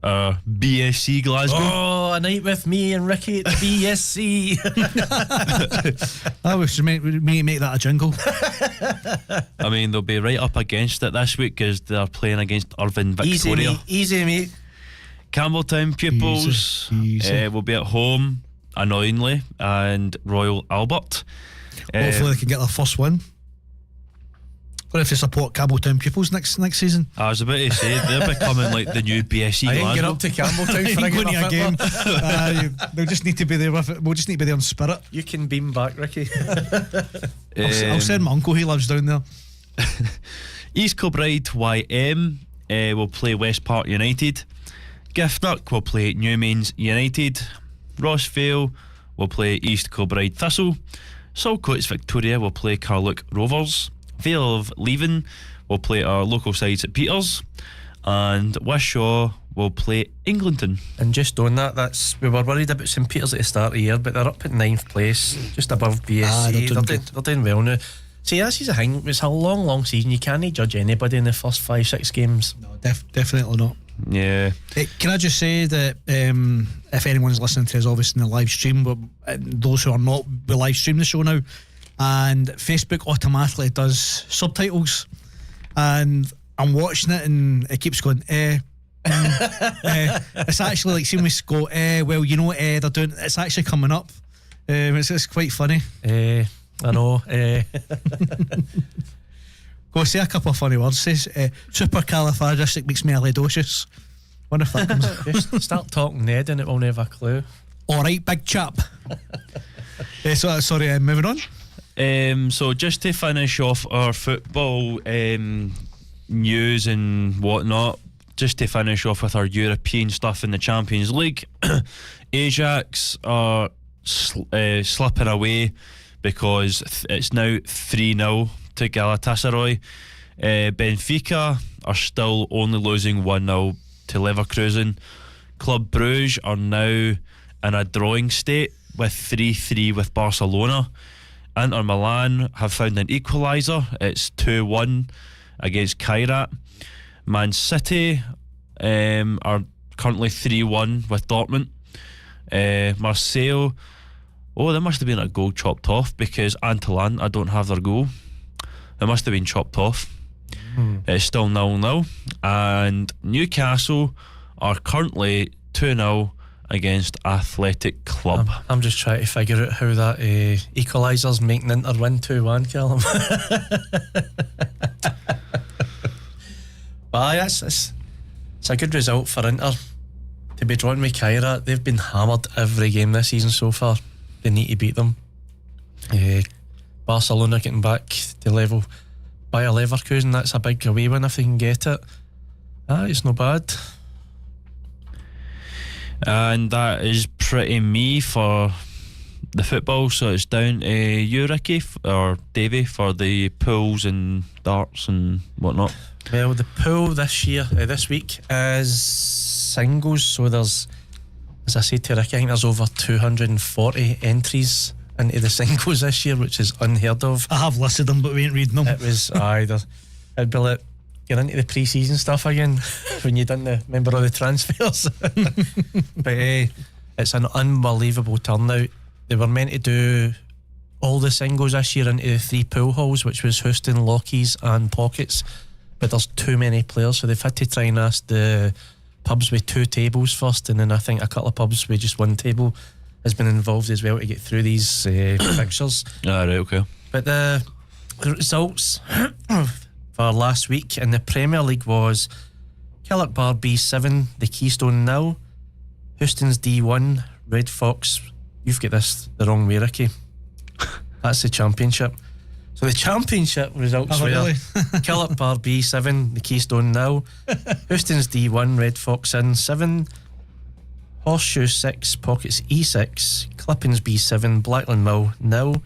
BSC Glasgow. Oh, a night with me and Ricky at the BSC. I was meant to make that a jingle. I mean, they'll be right up against it this week because they're playing against Irvine Victoria. Easy, mate. Campbelltown pupils will be at home, annoyingly, and Royal Albert. Hopefully they can get their first win. What if they support Campbelltown pupils next season? I was about to say they're becoming like the new BSC. I Glasgow. ain't get up to Campbelltown for a game. They'll just need to be there with it. We'll just need to be there in spirit. You can beam back, Ricky. I'll send my uncle. He lives down there. East Kilbride YM will play West Park United. Giffnock will play Newmains United. Rossvale will play East Kilbride Thistle. Saltcoats Victoria will play Carluke Rovers. Vale of Leven will play our local sides at Peters, and Wishaw will play Englandton. And just on that, we were worried about St Peters at the start of the year, but they're up at 9th place, just above BSC. They're doing well now. See, that's the thing. It's a long season. You can't judge anybody in the first 5-6 games. No, definitely not. Yeah. Can I just say that if anyone's listening to us, obviously in the live stream, but those who are not, we live stream the show now, and Facebook automatically does subtitles, and I'm watching it and it keeps going it's actually like seeing we go well, you know, they're doing, it's actually coming up. It's quite funny. I know. Go say a couple of funny words. Says supercalifragisticexpialidocious. Wonder if that comes up. Just start talking Ned and it will never clue. Alright, big chap. Sorry, moving on. So just to finish off our football news and whatnot, just to finish off with our European stuff in the Champions League, Ajax are slipping away because it's now 3-0 to Galatasaray. Benfica are still only losing 1-0 to Leverkusen. Club Brugge are now in a drawing state with 3-3 with Barcelona. Inter Milan have found an equaliser. It's 2-1 against Kairat. Man City are currently 3-1 with Dortmund. Marseille, there must have been a goal chopped off because Atalanta don't have their goal. It must have been chopped off. It's still 0-0. And Newcastle are currently 2-0 against Athletic Club. I'm just trying to figure out how that equaliser's making Inter win 2-1, Callum. But aye, it's a good result for Inter to be drawn with Kairat. They've been hammered every game this season so far. They need to beat them. Barcelona getting back to level by a Leverkusen, that's a big away win if they can get it. It's not bad. And that is pretty me for the football. So it's down to you, Ricky, or Davey, for the pools and darts and whatnot. Well, the pool this week is singles. So there's, as I said to Ricky, I think there's over 240 entries into the singles this year, which is unheard of. I have listed them, but we ain't reading them. It was it'd be like you're into the pre-season stuff again when you didn't remember all the transfers. But it's an unbelievable turnout. They were meant to do all the singles this year into the 3 pool halls, which was Houston, Lockheys and Pockets, but there's too many players, so they've had to try and ask the pubs with 2 tables first, and then I think a couple of pubs with just 1 table has been involved as well to get through these fixtures. Right, okay. But the results for last week in the Premier League was Killockbar B7, the Keystone 0, Houston's D1, Red Fox. You've got this the wrong way, Ricky. That's the Championship. So the Championship results were Killockbar B7, the Keystone 0, Houston's D1, Red Fox in 7, Horseshoe 6, Pockets E6, Clippings B7, Blackland Mill 0,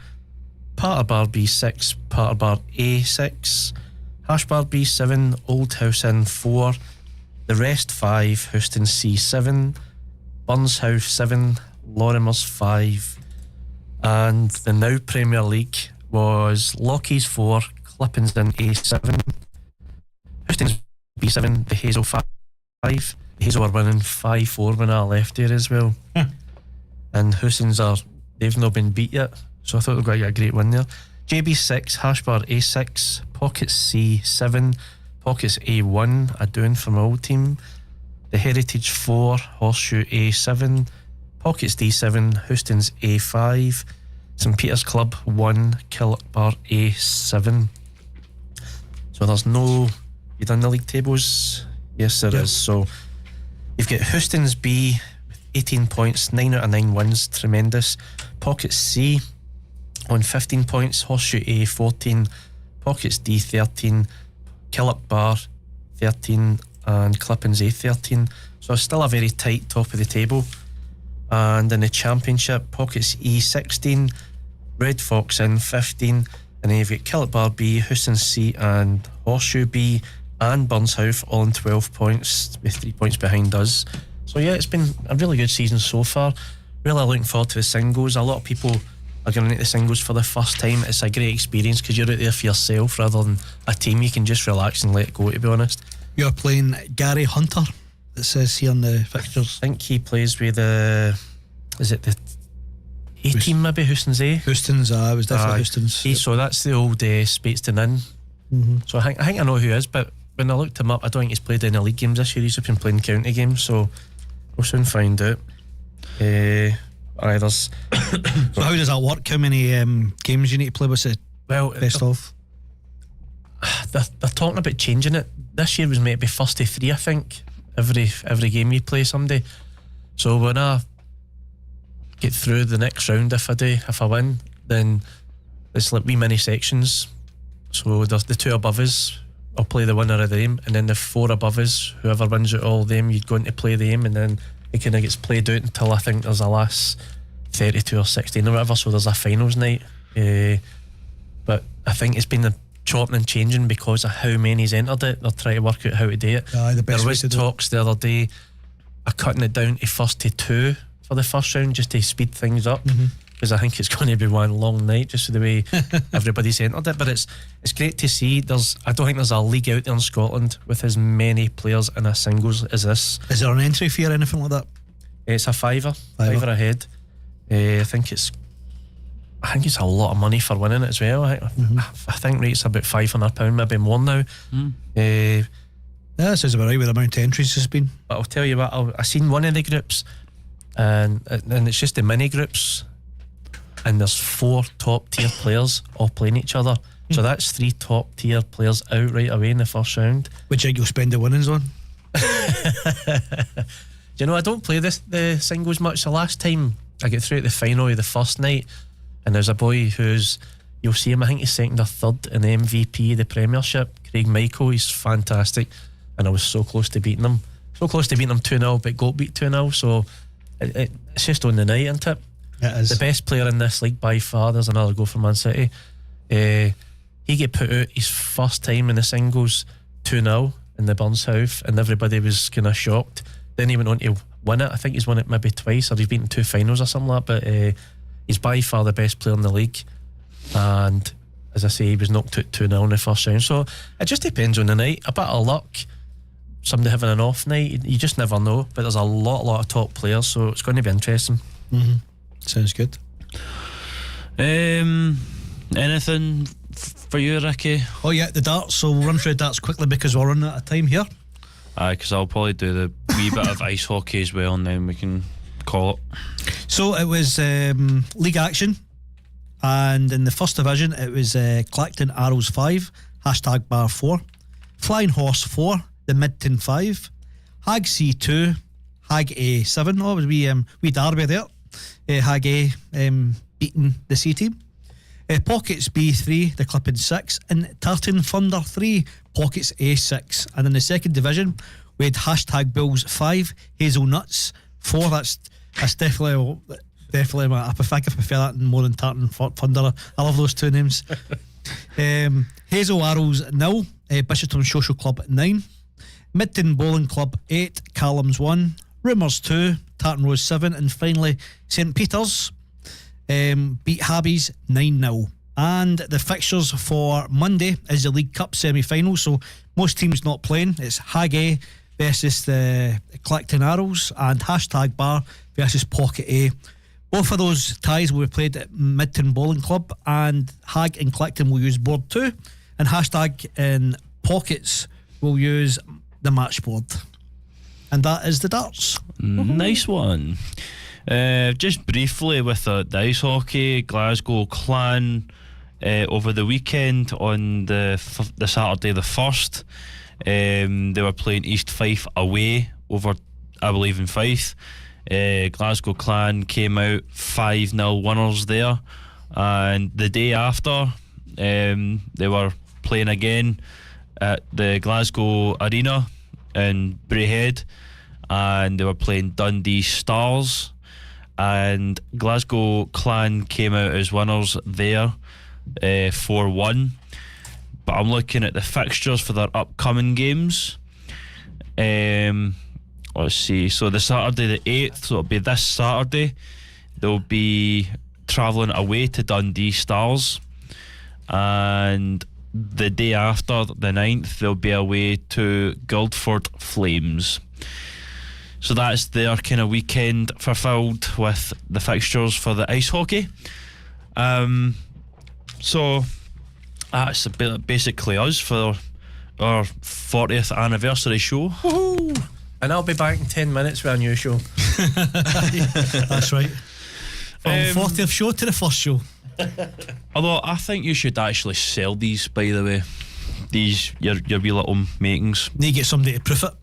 Parterbar B6, Parterbar A6, Hashbar B7, Old House Inn 4, The Rest 5, Houston C7, Burns House 7, Lorimers 5, and the now Premier League was Lockheys 4, Clippings in A7, Houston's B7, the Hazel 5. The Hazel are winning 5-4 when I left there as well. And Houston's they've not been beat yet, so I thought they were going to get a great win there. JB6, Hashbar A6, Pockets C7, Pockets A1, a doing for my old team. The Heritage 4, Horseshoe A7, Pockets D7, Houston's A5, St Peter's Club 1, Killockbar A7. So there's no... You done the league tables? Yes, there is. So you've got Houston's B with 18 points, 9 out of 9 wins, tremendous. Pockets C on 15 points, Horseshoe A 14, Pockets D 13, Killockbar 13, and Clippings A 13. So it's still a very tight top of the table. And in the Championship, Pockets E 16, Red Fox in 15, and then you've got Killockbar B, Houston C, and Horseshoe B, and Burnshouse all in 12 points, with 3 points behind us. So yeah, it's been a really good season so far. Really looking forward to the singles. A lot of people are going into the singles for the first time. It's a great experience because you're out there for yourself rather than a team. You can just relax and let it go, to be honest. You're playing Gary Hunter, it says here on the fixtures. I think he plays with the... Is it the A team maybe? Houston's A? Houston's, it was definitely Houston's. So that's the old Speightstown Inn. Mm-hmm. So I think I know who he is, but when I looked him up, I don't think he's played any league games this year. He's been playing county games, so we'll soon find out. There's so how does that work? How many games you need to play? What's it? Well, best of? They're talking about changing it. This year was meant to be first to 3, I think. Every game you play somebody. So when I get through the next round, if I win, then it's like wee mini sections. So there's the 2 above us, I'll play the winner of them, and then the 4 above us, whoever wins out all of them, you'd go in to play them, and then it kind of gets played out until I think there's a last 32 or 16 or whatever, so there's a finals night. But I think it's been chopping and changing because of how many's entered it. They're trying to work out how to do it. The best there way was to do talks the other day of cutting it down to first to 2 for the first round, just to speed things up, because I think it's going to be one long night just for the way everybody's entered it. But it's great to see. I don't think there's a league out there in Scotland with as many players in a singles as this. Is there an entry fee or anything like that? It's a fiver a head. I think it's a lot of money for winning it as well. I think rate's about £500, maybe more now. Yeah, that sounds about right with the amount of entries there's been. But I'll tell you what, I seen one of the groups, and it's just the mini groups, and there's 4 top tier players all playing each other. So that's 3 top tier players out right away in the first round. Which you'll spend the winnings on? You know, I don't play the singles much. The last time I get through at the final of the first night, and there's a boy you'll see him, I think he's second or third in the MVP of the Premiership, Craig Michael. He's fantastic, and I was so close to beating him 2-0, but got beat 2-0. So it's just on the night, isn't it? It is. The best player in this league by far. There's another goal for Man City. He get put out his first time in the singles 2-0 in the Burns House, and everybody was kind of shocked. Then he went on to win it. I think he's won it maybe twice, or he's beaten 2 finals or something like that. But he's by far the best player in the league, and as I say, he was knocked out 2-0 in the first round. So it just depends on the night. A bit of luck, somebody having an off night, you just never know. But there's a lot of top players, so it's going to be interesting. Sounds good. Anything for you, Ricky? Oh yeah, the darts. So we'll run through the darts quickly because we're running out of time here. Because I'll probably do the wee bit of ice hockey as well, and then we can call it. So it was league action, and in the first division it was Clacton Arrows 5, #bar 4, Flying Horse 4, the Midton 5, Hag C2, Hag A 7. Oh, it was wee derby there. Hag A beating the C team. Pockets B3, the Clipping 6, and Tartan Thunder 3, Pockets A6. And in the second division, we had #Bills 5, Hazelnuts 4. That's definitely I prefer that more than Tartan Thunder. I love those 2 names. Hazel Arrows 0, Bishopton Social Club 9, Midton Bowling Club 8, Callum's 1, Rumours 2, Tartan Rose 7, and finally St Peter's beat Habbies 9-0. And the fixtures for Monday is the League Cup semi-final, so most teams not playing. It's Hag A versus the Clacton Arrows, and #bar versus Pocket A. Both of those ties will be played at Midton Bowling Club, and Hag and Clacton will use board 2, and # in Pockets will use the match board. And that is the darts. Nice one. Just briefly with the ice hockey, Glasgow Clan over the weekend on the Saturday the 1st, they were playing East Fife away over, I believe, in Fife. Glasgow Clan came out 5-0 winners there, and the day after they were playing again at the Glasgow Arena in Braehead, and they were playing Dundee Stars, and Glasgow Clan came out as winners there 4-1. But I'm looking at the fixtures for their upcoming games. Let's see, so the Saturday the 8th, so it'll be this Saturday, they'll be travelling away to Dundee Stars, and the day after, the 9th, they'll be away to Guildford Flames. So that's their kind of weekend fulfilled with the fixtures for the ice hockey. So that's basically us for our 40th anniversary show. Woohoo! And I'll be back in 10 minutes with a new show. That's right. From 40th show to the first show. Although I think you should actually sell these, by the way. These, your wee little makings. Need to get somebody to proof it.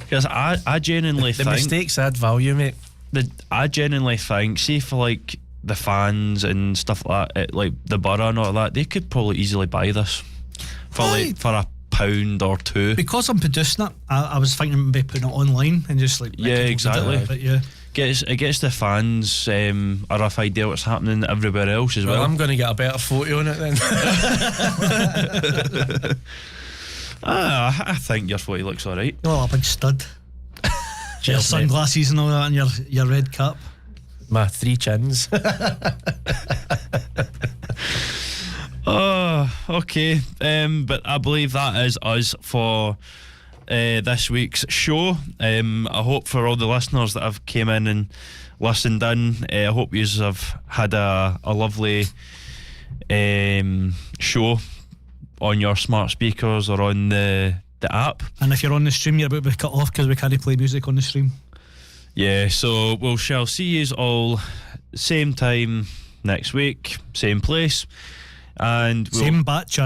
Because I genuinely think the mistakes add value, mate. I genuinely think, see, for like the fans and stuff like that, like the borough and all that, they could probably easily buy this for like for £1 or £2. Because I'm producing it, I was thinking maybe putting it online and just like exactly. But yeah, gets the fans a rough idea what's happening everywhere else as well. I'm going to get a better photo on it then. I think your photo looks alright. Oh, a big stud. Your sunglasses and all that, and your red cap. My 3 chins. Oh, okay. But I believe that is us for this week's show. I hope for all the listeners that have came in and listened in, I hope you have had a lovely show on your smart speakers or on the app. And if you're on the stream, you're about to be cut off because we can't play music on the stream. Yeah, so we shall see you all same time next week, same place, and same bat channel.